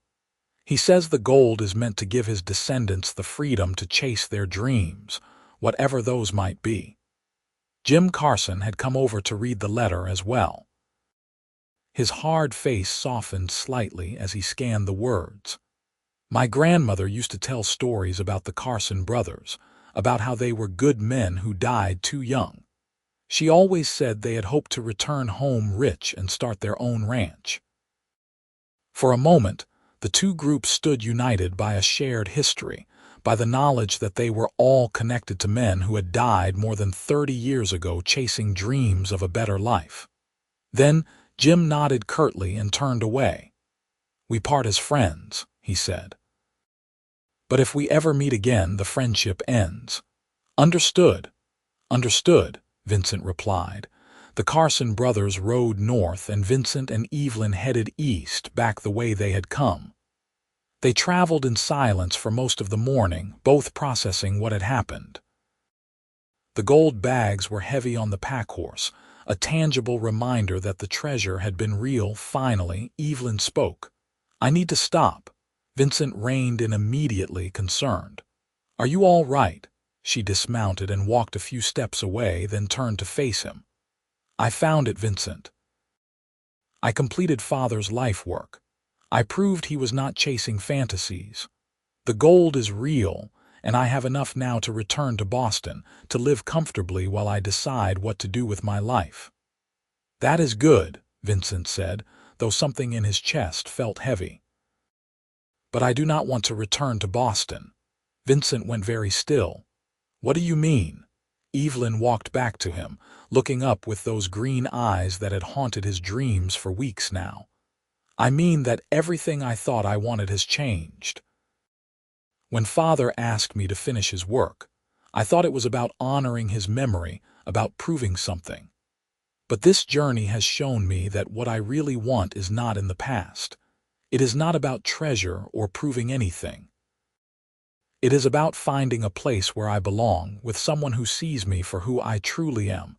He says the gold is meant to give his descendants the freedom to chase their dreams, whatever those might be." Jim Carson had come over to read the letter as well. His hard face softened slightly as he scanned the words. "My grandmother used to tell stories about the Carson brothers, about how they were good men who died too young. She always said they had hoped to return home rich and start their own ranch." For a moment, the two groups stood united by a shared history, by the knowledge that they were all connected to men who had died more than 30 years ago chasing dreams of a better life. Then Jim nodded curtly and turned away. "We part as friends," he said. "But if we ever meet again, the friendship ends." "Understood. Understood," Vincent replied. The Carson brothers rode north and Vincent and Evelyn headed east, back the way they had come. They traveled in silence for most of the morning, both processing what had happened. The gold bags were heavy on the packhorse, a tangible reminder that the treasure had been real. Finally, Evelyn spoke. "I need to stop." Vincent reined in immediately, concerned. "Are you all right?" She dismounted and walked a few steps away, then turned to face him. "I found it, Vincent. I completed Father's life work. I proved he was not chasing fantasies. The gold is real, and I have enough now to return to Boston, to live comfortably while I decide what to do with my life." "That is good," Vincent said, though something in his chest felt heavy. "But I do not want to return to Boston." Vincent went very still. "What do you mean?" Evelyn walked back to him, looking up with those green eyes that had haunted his dreams for weeks now. "I mean that everything I thought I wanted has changed. When Father asked me to finish his work, I thought it was about honoring his memory, about proving something. But this journey has shown me that what I really want is not in the past. It is not about treasure or proving anything. It is about finding a place where I belong, with someone who sees me for who I truly am."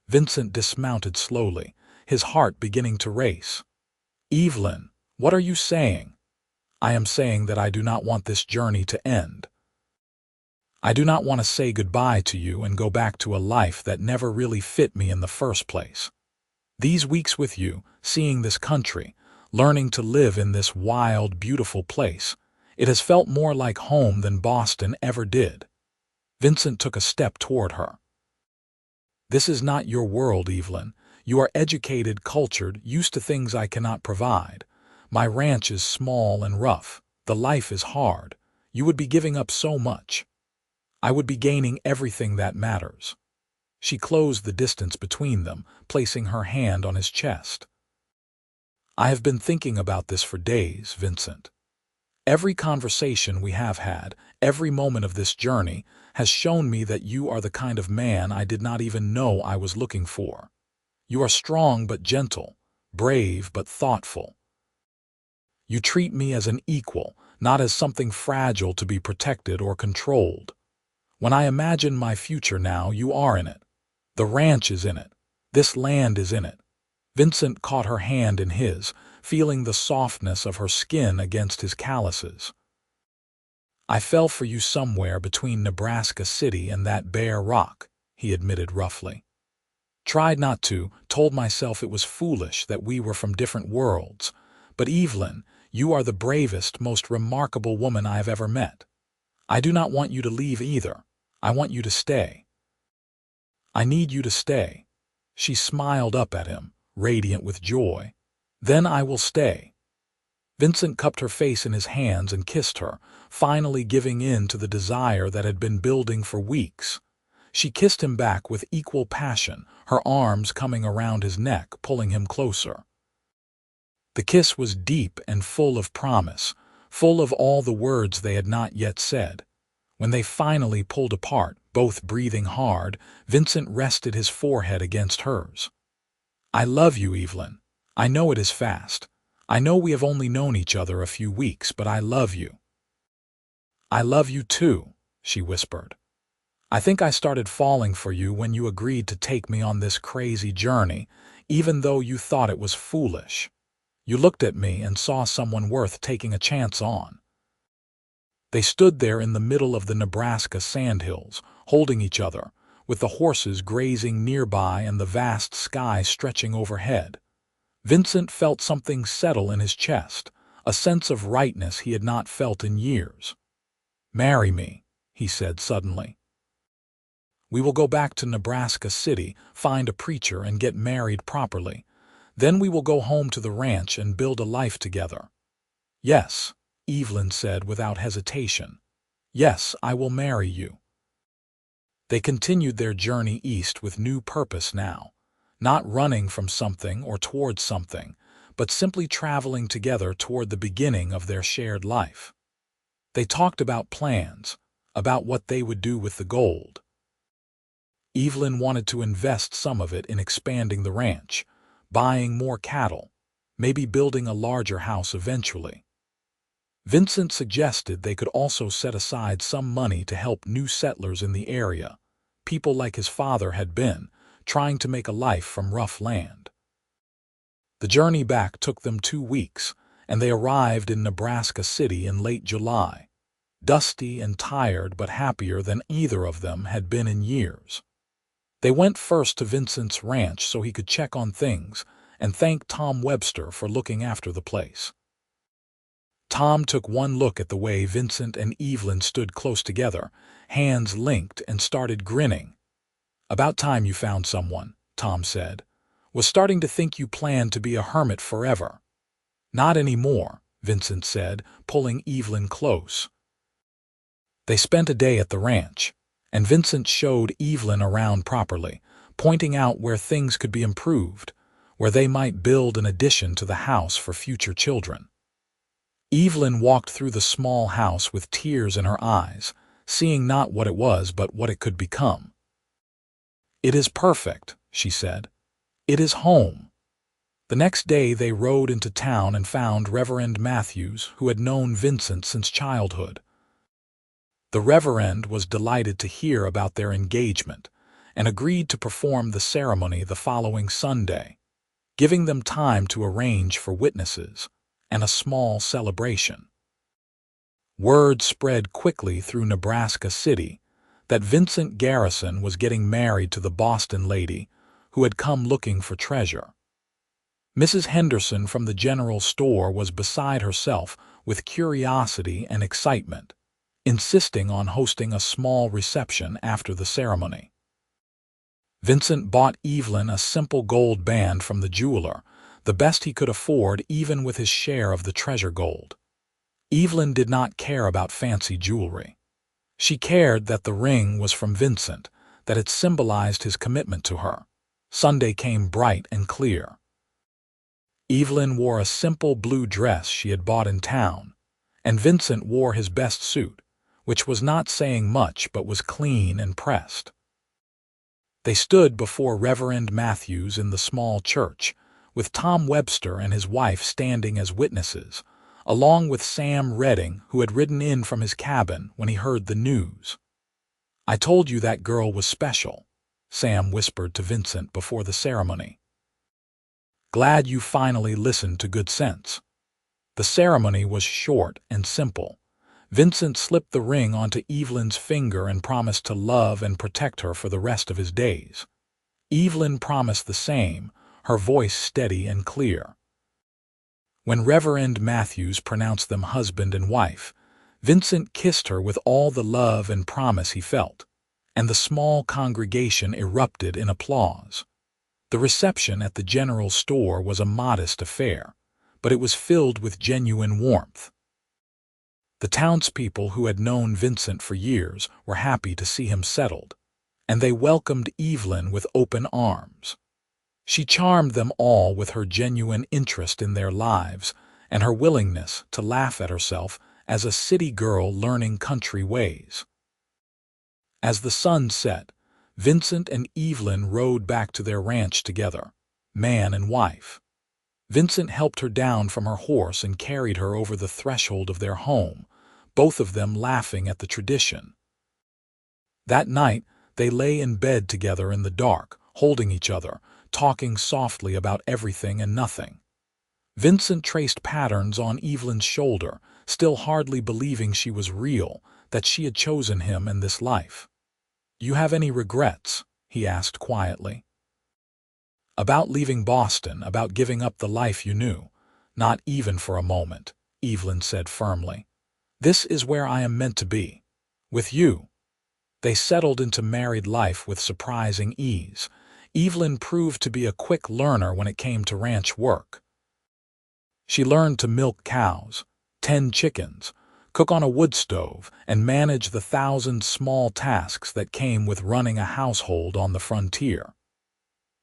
Vincent dismounted slowly, his heart beginning to race. "Evelyn, what are you saying?" "I am saying that I do not want this journey to end. I do not want to say goodbye to you and go back to a life that never really fit me in the first place. These weeks with you, seeing this country, learning to live in this wild, beautiful place, it has felt more like home than Boston ever did." Vincent took a step toward her. "This is not your world, Evelyn. You are educated, cultured, used to things I cannot provide. My ranch is small and rough. The life is hard. You would be giving up so much." I would be gaining everything that matters. She closed the distance between them, placing her hand on his chest. I have been thinking about this for days, Vincent. Every conversation we have had, every moment of this journey, has shown me that you are the kind of man I did not even know I was looking for. You are strong but gentle, brave but thoughtful. You treat me as an equal, not as something fragile to be protected or controlled. When I imagine my future now, you are in it. The ranch is in it. This land is in it. Vincent caught her hand in his, feeling the softness of her skin against his calluses. I fell for you somewhere between Nebraska City and that bare rock, he admitted roughly. Tried not to, told myself it was foolish that we were from different worlds. But Evelyn, you are the bravest, most remarkable woman I have ever met. I do not want you to leave either. I want you to stay. I need you to stay. She smiled up at him, radiant with joy. Then I will stay. Vincent cupped her face in his hands and kissed her, finally giving in to the desire that had been building for weeks. She kissed him back with equal passion, her arms coming around his neck, pulling him closer. The kiss was deep and full of promise, full of all the words they had not yet said. When they finally pulled apart, both breathing hard, Vincent rested his forehead against hers. I love you, Evelyn. I know it is fast. I know we have only known each other a few weeks, but I love you. I love you too, she whispered. I think I started falling for you when you agreed to take me on this crazy journey, even though you thought it was foolish. You looked at me and saw someone worth taking a chance on. They stood there in the middle of the Nebraska Sandhills, holding each other, with the horses grazing nearby and the vast sky stretching overhead. Vincent felt something settle in his chest, a sense of rightness he had not felt in years. Marry me, he said suddenly. We will go back to Nebraska City, find a preacher, and get married properly. Then we will go home to the ranch and build a life together. Yes, Evelyn said without hesitation. Yes, I will marry you. They continued their journey east with new purpose now, not running from something or towards something, but simply traveling together toward the beginning of their shared life. They talked about plans, about what they would do with the gold. Evelyn wanted to invest some of it in expanding the ranch, buying more cattle, maybe building a larger house eventually. Vincent suggested they could also set aside some money to help new settlers in the area, people like his father had been, trying to make a life from rough land. The journey back took them 2 weeks, and they arrived in Nebraska City in late July, dusty and tired but happier than either of them had been in years. They went first to Vincent's ranch so he could check on things and thank Tom Webster for looking after the place. Tom took one look at the way Vincent and Evelyn stood close together, hands linked, and started grinning. About time you found someone, Tom said. Was starting to think you planned to be a hermit forever. Not anymore, Vincent said, pulling Evelyn close. They spent a day at the ranch, and Vincent showed Evelyn around properly, pointing out where things could be improved, where they might build an addition to the house for future children. Evelyn walked through the small house with tears in her eyes, seeing not what it was but what it could become. It is perfect, she said. It is home. The next day they rode into town and found Reverend Matthews, who had known Vincent since childhood. The Reverend was delighted to hear about their engagement and agreed to perform the ceremony the following Sunday, giving them time to arrange for witnesses and a small celebration. Word spread quickly through Nebraska City that Vincent Garrison was getting married to the Boston lady who had come looking for treasure. Mrs. Henderson from the general store was beside herself with curiosity and excitement, insisting on hosting a small reception after the ceremony. Vincent bought Evelyn a simple gold band from the jeweler, the best he could afford even with his share of the treasure gold. Evelyn did not care about fancy jewelry. She cared that the ring was from Vincent, that it symbolized his commitment to her. Sunday came bright and clear. Evelyn wore a simple blue dress she had bought in town, and Vincent wore his best suit, which was not saying much but was clean and pressed. They stood before Reverend Matthews in the small church, with Tom Webster and his wife standing as witnesses, along with Sam Redding, who had ridden in from his cabin when he heard the news. "I told you that girl was special," Sam whispered to Vincent before the ceremony. "Glad you finally listened to good sense." The ceremony was short and simple. Vincent slipped the ring onto Evelyn's finger and promised to love and protect her for the rest of his days. Evelyn promised the same, her voice steady and clear. When Reverend Matthews pronounced them husband and wife, Vincent kissed her with all the love and promise he felt, and the small congregation erupted in applause. The reception at the general store was a modest affair, but it was filled with genuine warmth. The townspeople who had known Vincent for years were happy to see him settled, and they welcomed Evelyn with open arms. She charmed them all with her genuine interest in their lives and her willingness to laugh at herself as a city girl learning country ways. As the sun set, Vincent and Evelyn rode back to their ranch together, man and wife. Vincent helped her down from her horse and carried her over the threshold of their home, both of them laughing at the tradition. That night, they lay in bed together in the dark, holding each other, talking softly about everything and nothing. Vincent traced patterns on Evelyn's shoulder, still hardly believing she was real, that she had chosen him in this life. "You have any regrets?" he asked quietly. "About leaving Boston, about giving up the life you knew?" "Not even for a moment," Evelyn said firmly. "This is where I am meant to be. With you." They settled into married life with surprising ease. Evelyn proved to be a quick learner when it came to ranch work. She learned to milk cows, tend chickens, cook on a wood stove, and manage the 1,000 small tasks that came with running a household on the frontier.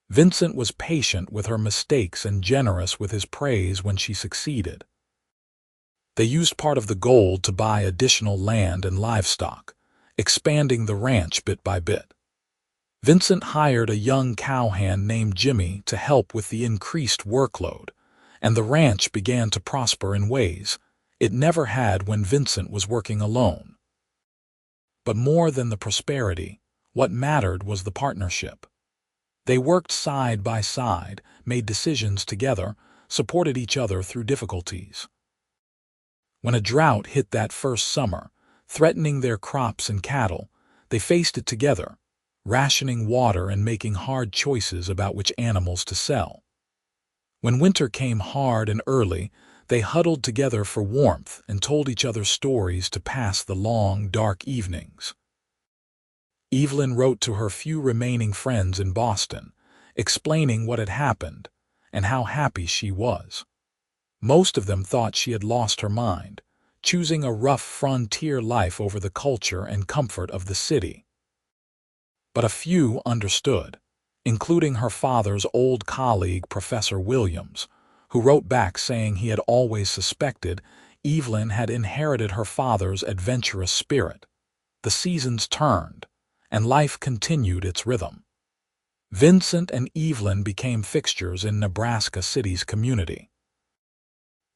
Vincent was patient with her mistakes and generous with his praise when she succeeded. They used part of the gold to buy additional land and livestock, expanding the ranch bit by bit. Vincent hired a young cowhand named Jimmy to help with the increased workload, and the ranch began to prosper in ways it never had when Vincent was working alone. But more than the prosperity, what mattered was the partnership. They worked side by side, made decisions together, supported each other through difficulties. When a drought hit that first summer, threatening their crops and cattle, they faced it together, rationing water and making hard choices about which animals to sell. When winter came hard and early, they huddled together for warmth and told each other stories to pass the long, dark evenings. Evelyn wrote to her few remaining friends in Boston, explaining what had happened and how happy she was. Most of them thought she had lost her mind, choosing a rough frontier life over the culture and comfort of the city. But a few understood, including her father's old colleague, Professor Williams, who wrote back saying he had always suspected Evelyn had inherited her father's adventurous spirit. The seasons turned, and life continued its rhythm. Vincent and Evelyn became fixtures in Nebraska City's community.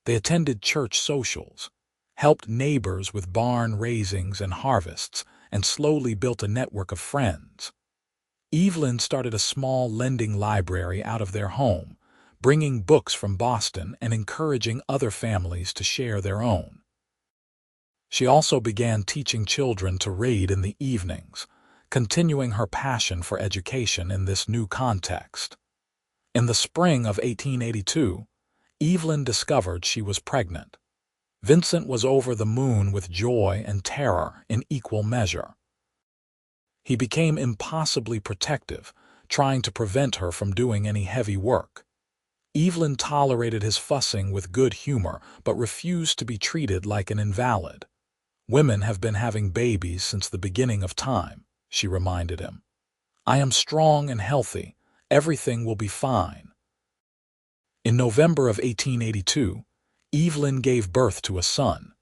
They attended church socials, helped neighbors with barn raisings and harvests, and slowly built a network of friends. Evelyn started a small lending library out of their home, bringing books from Boston and encouraging other families to share their own. She also began teaching children to read in the evenings, continuing her passion for education in this new context. In the spring of 1882, Evelyn discovered she was pregnant. Vincent was over the moon with joy and terror in equal measure. He became impossibly protective, trying to prevent her from doing any heavy work. Evelyn tolerated his fussing with good humor, but refused to be treated like an invalid. Women have been having babies since the beginning of time, she reminded him. I am strong and healthy. Everything will be fine. In November of 1882, Evelyn gave birth to a son.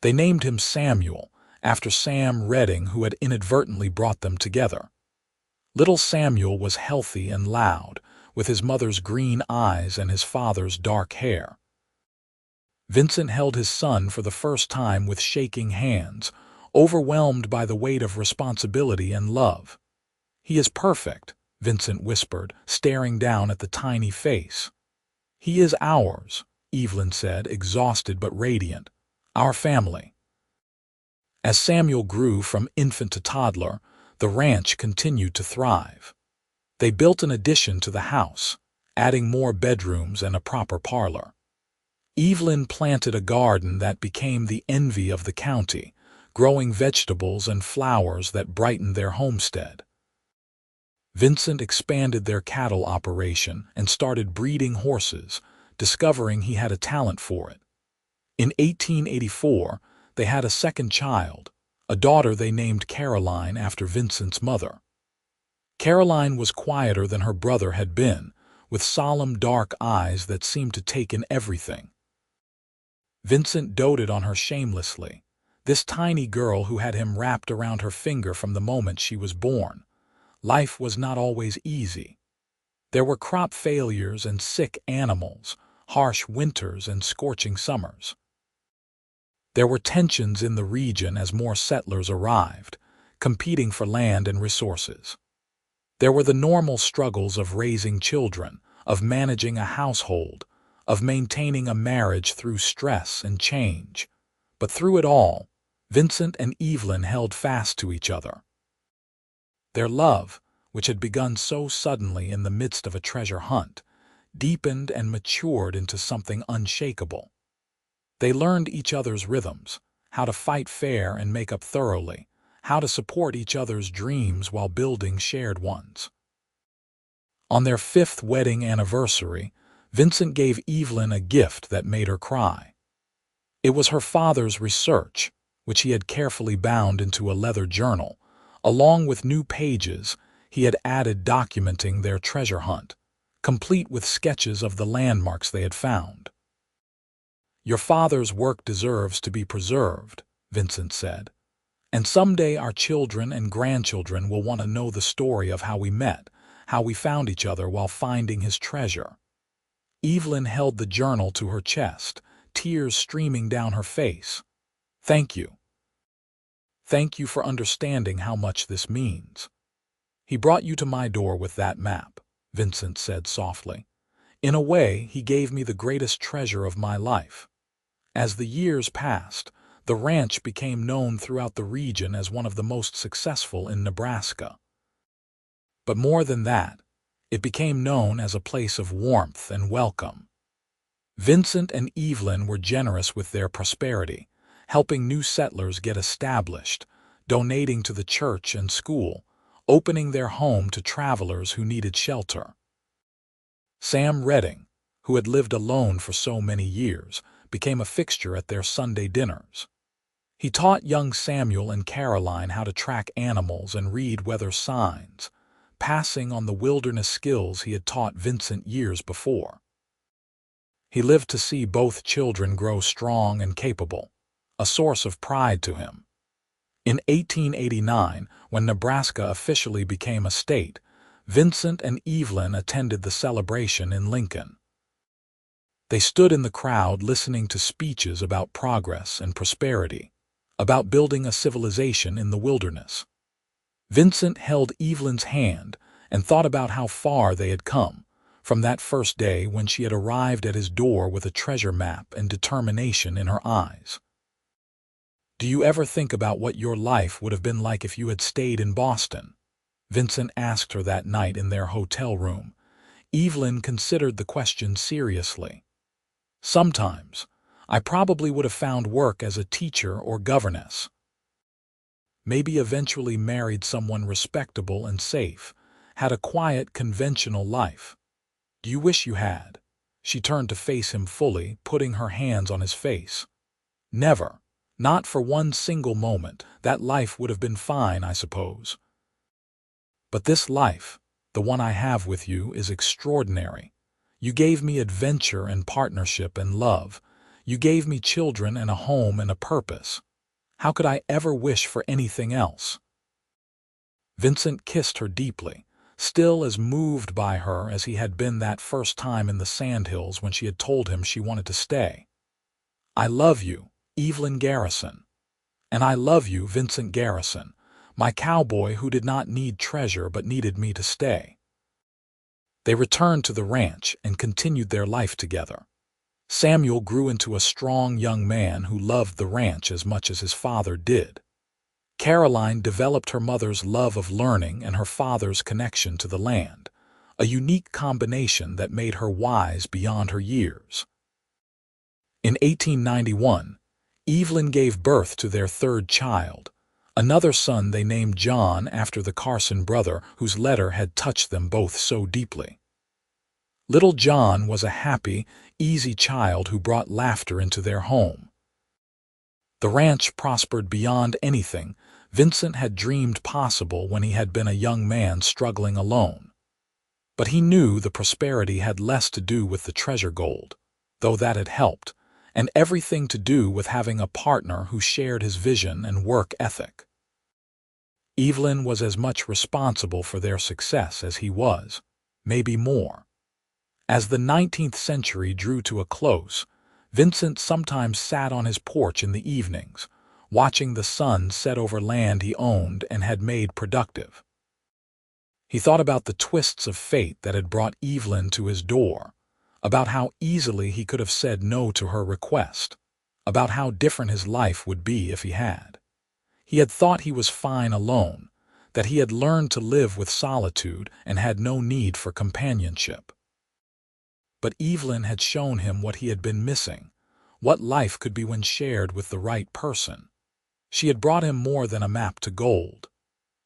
They named him Samuel, after Sam Redding, who had inadvertently brought them together. Little Samuel was healthy and loud, with his mother's green eyes and his father's dark hair. Vincent held his son for the first time with shaking hands, overwhelmed by the weight of responsibility and love. He is perfect, Vincent whispered, staring down at the tiny face. He is ours, Evelyn said, exhausted but radiant. Our family. As Samuel grew from infant to toddler, the ranch continued to thrive. They built an addition to the house, adding more bedrooms and a proper parlor. Evelyn planted a garden that became the envy of the county, growing vegetables and flowers that brightened their homestead. Vincent expanded their cattle operation and started breeding horses, discovering he had a talent for it. In 1884, they had a second child, a daughter they named Caroline after Vincent's mother. Caroline was quieter than her brother had been, with solemn dark eyes that seemed to take in everything. Vincent doted on her shamelessly, this tiny girl who had him wrapped around her finger from the moment she was born. Life was not always easy. There were crop failures and sick animals, harsh winters and scorching summers. There were tensions in the region as more settlers arrived, competing for land and resources. There were the normal struggles of raising children, of managing a household, of maintaining a marriage through stress and change. But through it all, Vincent and Evelyn held fast to each other. Their love, which had begun so suddenly in the midst of a treasure hunt, deepened and matured into something unshakable. They learned each other's rhythms, how to fight fair and make up thoroughly, how to support each other's dreams while building shared ones. On their 5th wedding anniversary, Vincent gave Evelyn a gift that made her cry. It was her father's research, which he had carefully bound into a leather journal, along with new pages he had added documenting their treasure hunt, complete with sketches of the landmarks they had found. Your father's work deserves to be preserved, Vincent said, and someday our children and grandchildren will want to know the story of how we met, how we found each other while finding his treasure. Evelyn held the journal to her chest, tears streaming down her face. Thank you. Thank you for understanding how much this means. He brought you to my door with that map, Vincent said softly. In a way, he gave me the greatest treasure of my life. As the years passed, the ranch became known throughout the region as one of the most successful in Nebraska. But more than that, it became known as a place of warmth and welcome. Vincent and Evelyn were generous with their prosperity, helping new settlers get established, donating to the church and school, opening their home to travelers who needed shelter. Sam Redding, who had lived alone for so many years, became a fixture at their Sunday dinners. He taught young Samuel and Caroline how to track animals and read weather signs, passing on the wilderness skills he had taught Vincent years before. He lived to see both children grow strong and capable, a source of pride to him. In 1889, when Nebraska officially became a state, Vincent and Evelyn attended the celebration in Lincoln. They stood in the crowd listening to speeches about progress and prosperity, about building a civilization in the wilderness. Vincent held Evelyn's hand and thought about how far they had come, from that first day when she had arrived at his door with a treasure map and determination in her eyes. Do you ever think about what your life would have been like if you had stayed in Boston? Vincent asked her that night in their hotel room. Evelyn considered the question seriously. Sometimes, I probably would have found work as a teacher or governess. Maybe eventually married someone respectable and safe, had a quiet, conventional life. Do you wish you had? She turned to face him fully, putting her hands on his face. Never, Not for one single moment. That life would have been fine, I suppose. But this life, the one I have with you, is extraordinary. You gave me adventure and partnership and love. You gave me children and a home and a purpose. How could I ever wish for anything else? Vincent kissed her deeply, still as moved by her as he had been that first time in the Sandhills when she had told him she wanted to stay. I love you, Evelyn Garrison. And I love you, Vincent Garrison, my cowboy who did not need treasure but needed me to stay. They returned to the ranch and continued their life together. Samuel grew into a strong young man who loved the ranch as much as his father did. Caroline developed her mother's love of learning and her father's connection to the land, a unique combination that made her wise beyond her years. In 1891, Evelyn gave birth to their third child, another son they named John after the Carson brother whose letter had touched them both so deeply. Little John was a happy, easy child who brought laughter into their home. The ranch prospered beyond anything Vincent had dreamed possible when he had been a young man struggling alone. But he knew the prosperity had less to do with the treasure gold, though that had helped, and everything to do with having a partner who shared his vision and work ethic. Evelyn was as much responsible for their success as he was, maybe more. As the 19th century drew to a close, Vincent sometimes sat on his porch in the evenings, watching the sun set over land he owned and had made productive. He thought about the twists of fate that had brought Evelyn to his door, about how easily he could have said no to her request, about how different his life would be if he had. He had thought he was fine alone, that he had learned to live with solitude and had no need for companionship. But Evelyn had shown him what he had been missing, what life could be when shared with the right person. She had brought him more than a map to gold.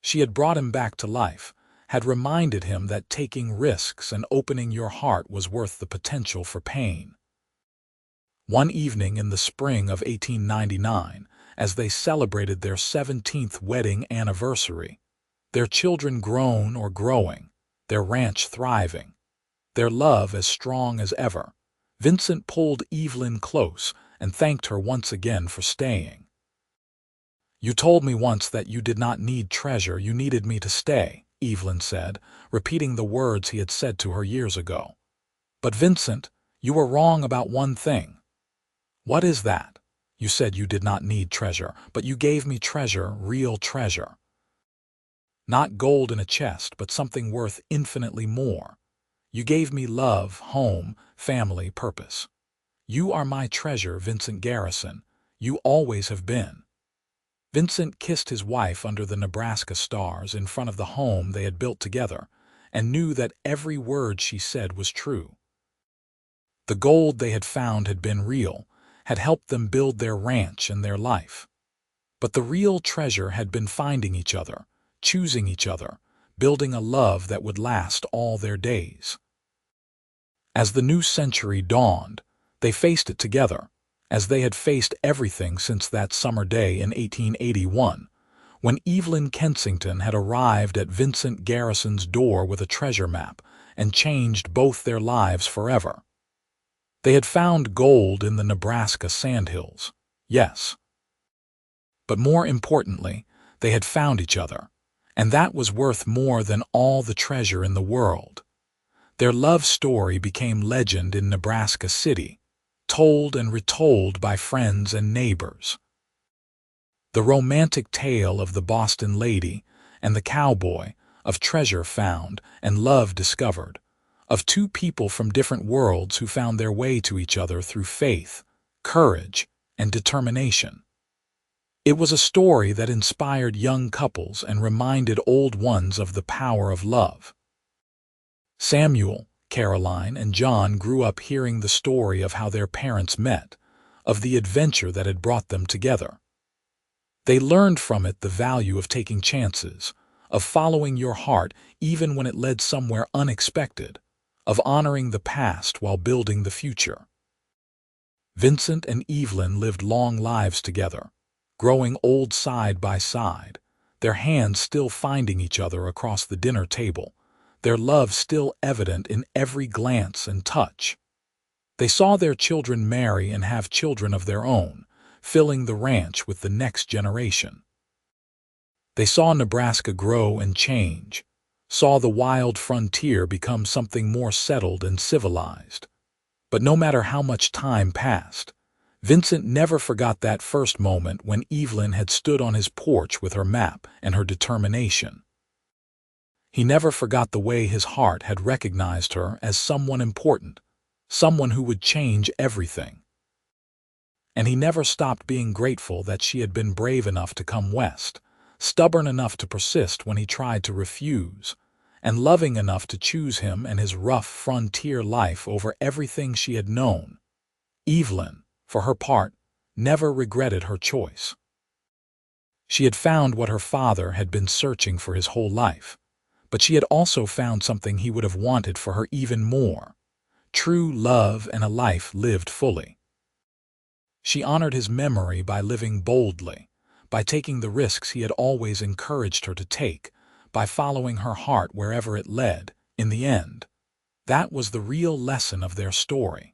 She had brought him back to life, had reminded him that taking risks and opening your heart was worth the potential for pain. One evening in the spring of 1899, as they celebrated their 17th wedding anniversary, their children grown or growing, their ranch thriving, their love as strong as ever, Vincent pulled Evelyn close and thanked her once again for staying. You told me once that you did not need treasure, you needed me to stay, Evelyn said, repeating the words he had said to her years ago. But Vincent, you were wrong about one thing. What is that? You said you did not need treasure, but you gave me treasure, real treasure. Not gold in a chest, but something worth infinitely more. You gave me love, home, family, purpose. You are my treasure, Vincent Garrison. You always have been. Vincent kissed his wife under the Nebraska stars in front of the home they had built together, and knew that every word she said was true. The gold they had found had been real, had helped them build their ranch and their life. But the real treasure had been finding each other, choosing each other, building a love that would last all their days. As the new century dawned, they faced it together, as they had faced everything since that summer day in 1881, when Evelyn Kensington had arrived at Vincent Garrison's door with a treasure map and changed both their lives forever. They had found gold in the Nebraska Sandhills, yes. But more importantly, they had found each other, and that was worth more than all the treasure in the world. Their love story became legend in Nebraska City, told and retold by friends and neighbors. The romantic tale of the Boston lady and the cowboy, of treasure found and love discovered, of two people from different worlds who found their way to each other through faith, courage, and determination. It was a story that inspired young couples and reminded old ones of the power of love. Samuel, Caroline, and John grew up hearing the story of how their parents met, of the adventure that had brought them together. They learned from it the value of taking chances, of following your heart even when it led somewhere unexpected, of honoring the past while building the future. Vincent and Evelyn lived long lives together, growing old side by side, their hands still finding each other across the dinner table, their love still evident in every glance and touch. They saw their children marry and have children of their own, filling the ranch with the next generation. They saw Nebraska grow and change, saw the wild frontier become something more settled and civilized. But no matter how much time passed, Vincent never forgot that first moment when Evelyn had stood on his porch with her map and her determination. He never forgot the way his heart had recognized her as someone important, someone who would change everything. And he never stopped being grateful that she had been brave enough to come west, stubborn enough to persist when he tried to refuse, and loving enough to choose him and his rough frontier life over everything she had known. Evelyn, for her part, never regretted her choice. She had found what her father had been searching for his whole life, but she had also found something he would have wanted for her even more: true love and a life lived fully. She honored his memory by living boldly, by taking the risks he had always encouraged her to take, by following her heart wherever it led. In the end, that was the real lesson of their story.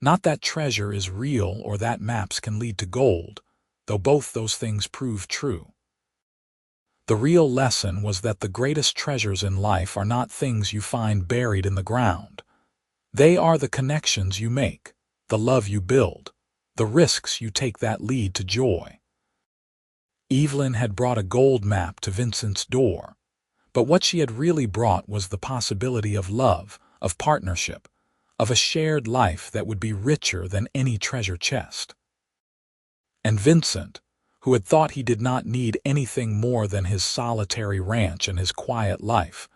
Not that treasure is real or that maps can lead to gold, though both those things prove true. The real lesson was that the greatest treasures in life are not things you find buried in the ground. They are the connections you make, the love you build, the risks you take that lead to joy. Evelyn had brought a gold map to Vincent's door, but what she had really brought was the possibility of love, of partnership, of a shared life that would be richer than any treasure chest. And Vincent, who had thought he did not need anything more than his solitary ranch and his quiet life,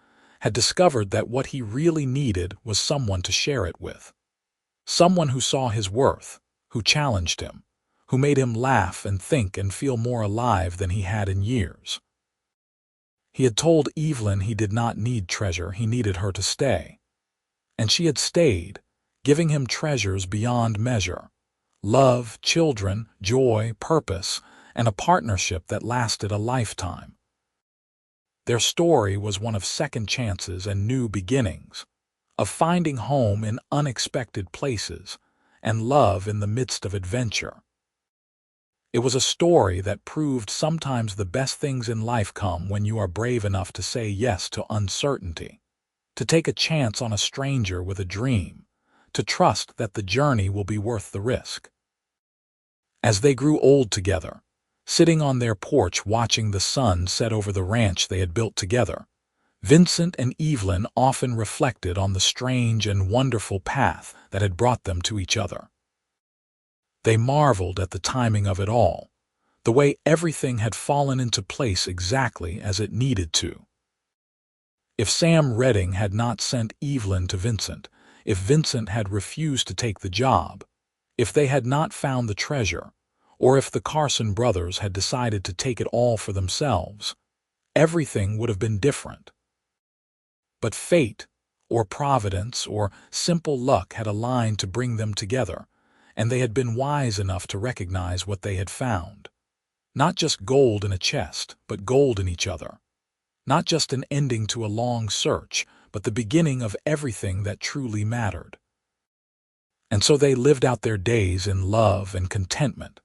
had discovered that what he really needed was someone to share it with. Someone who saw his worth, who challenged him, who made him laugh and think and feel more alive than he had in years. He had told Evelyn he did not need treasure, he needed her to stay. And she had stayed, giving him treasures beyond measure: love, children, joy, purpose, and a partnership that lasted a lifetime. Their story was one of second chances and new beginnings, of finding home in unexpected places and love in the midst of adventure. It was a story that proved sometimes the best things in life come when you are brave enough to say yes to uncertainty, to take a chance on a stranger with a dream, to trust that the journey will be worth the risk. As they grew old together, sitting on their porch watching the sun set over the ranch they had built together, Vincent and Evelyn often reflected on the strange and wonderful path that had brought them to each other. They marveled at the timing of it all, the way everything had fallen into place exactly as it needed to. If Sam Redding had not sent Evelyn to Vincent, if Vincent had refused to take the job, if they had not found the treasure, or if the Carson brothers had decided to take it all for themselves, everything would have been different. But fate, or providence, or simple luck had aligned to bring them together, and they had been wise enough to recognize what they had found. Not just gold in a chest, but gold in each other. Not just an ending to a long search, but the beginning of everything that truly mattered. And so they lived out their days in love and contentment,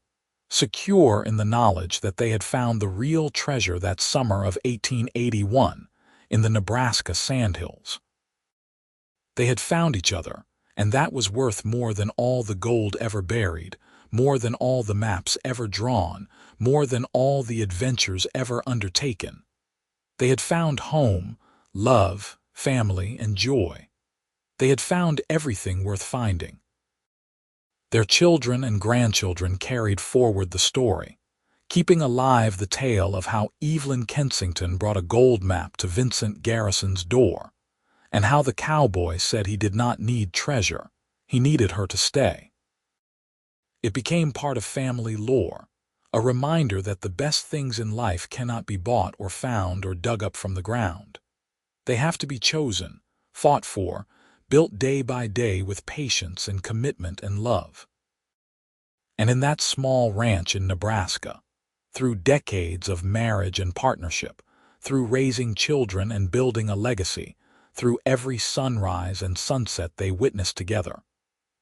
secure in the knowledge that they had found the real treasure that summer of 1881 in the Nebraska Sandhills. They had found each other, and that was worth more than all the gold ever buried, more than all the maps ever drawn, more than all the adventures ever undertaken. They had found home, love, family, and joy. They had found everything worth finding. Their children and grandchildren carried forward the story, keeping alive the tale of how Evelyn Kensington brought a gold map to Vincent Garrison's door, and how the cowboy said he did not need treasure, he needed her to stay. It became part of family lore, a reminder that the best things in life cannot be bought or found or dug up from the ground. They have to be chosen, fought for, built day by day with patience and commitment and love. And in that small ranch in Nebraska, through decades of marriage and partnership, through raising children and building a legacy, through every sunrise and sunset they witnessed together.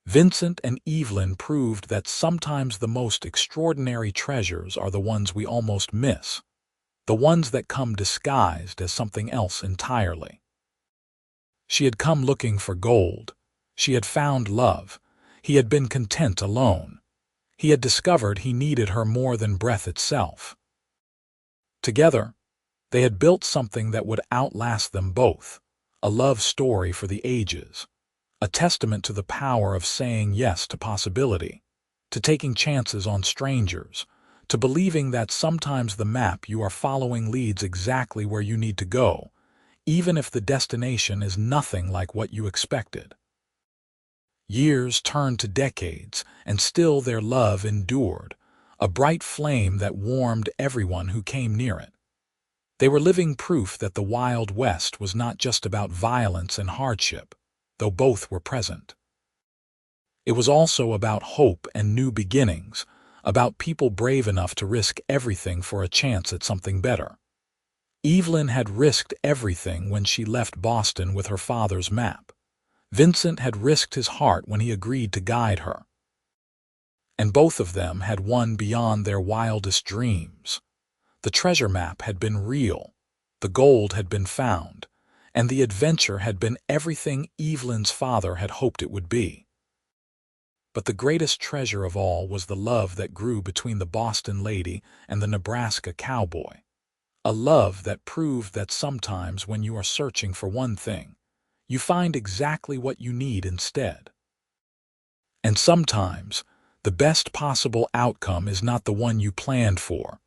Vincent and Evelyn proved that sometimes the most extraordinary treasures are the ones we almost miss, the ones that come disguised as something else entirely. She had come looking for gold. She had found love. He had been content alone. He had discovered he needed her more than breath itself. Together, they had built something that would outlast them both, a love story for the ages, a testament to the power of saying yes to possibility, to taking chances on strangers, to believing that sometimes the map you are following leads exactly where you need to go, even if the destination is nothing like what you expected. Years turned to decades, and still their love endured, a bright flame that warmed everyone who came near it. They were living proof that the Wild West was not just about violence and hardship, though both were present. It was also about hope and new beginnings, about people brave enough to risk everything for a chance at something better. Evelyn had risked everything when she left Boston with her father's map. Vincent had risked his heart when he agreed to guide her. And both of them had won beyond their wildest dreams. The treasure map had been real, the gold had been found, and the adventure had been everything Evelyn's father had hoped it would be. But the greatest treasure of all was the love that grew between the Boston lady and the Nebraska cowboy. A love that proved that sometimes when you are searching for one thing, you find exactly what you need instead. And sometimes, the best possible outcome is not the one you planned for,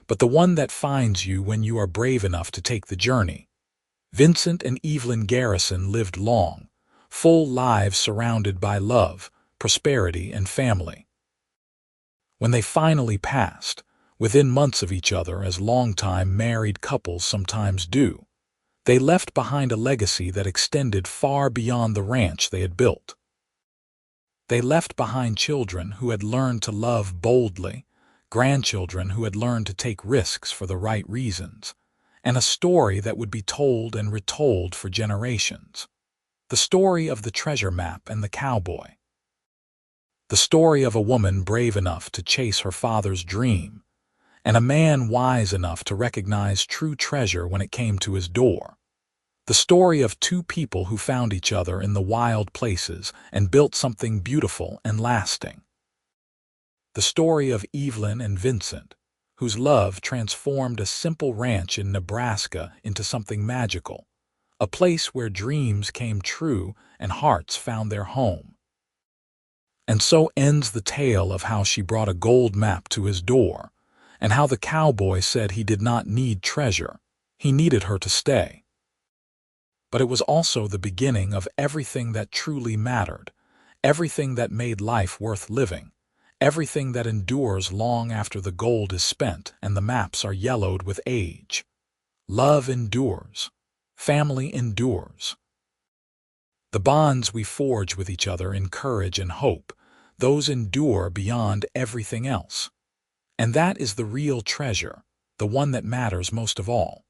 but the one that finds you when you are brave enough to take the journey. Vincent and Evelyn Garrison lived long, full lives surrounded by love, prosperity, and family. When they finally passed, within months of each other as long-time married couples sometimes do, they left behind a legacy that extended far beyond the ranch they had built. They left behind children who had learned to love boldly, grandchildren who had learned to take risks for the right reasons, and a story that would be told and retold for generations. The story of the treasure map and the cowboy. The story of a woman brave enough to chase her father's dream, and a man wise enough to recognize true treasure when it came to his door. The story of two people who found each other in the wild places and built something beautiful and lasting. The story of Evelyn and Vincent, whose love transformed a simple ranch in Nebraska into something magical, a place where dreams came true and hearts found their home. And so ends the tale of how she brought a gold map to his door, and how the cowboy said he did not need treasure, he needed her to stay. But it was also the beginning of everything that truly mattered, everything that made life worth living, everything that endures long after the gold is spent and the maps are yellowed with age. Love endures. Family endures. The bonds we forge with each other in courage and hope, those endure beyond everything else. And that is the real treasure, the one that matters most of all.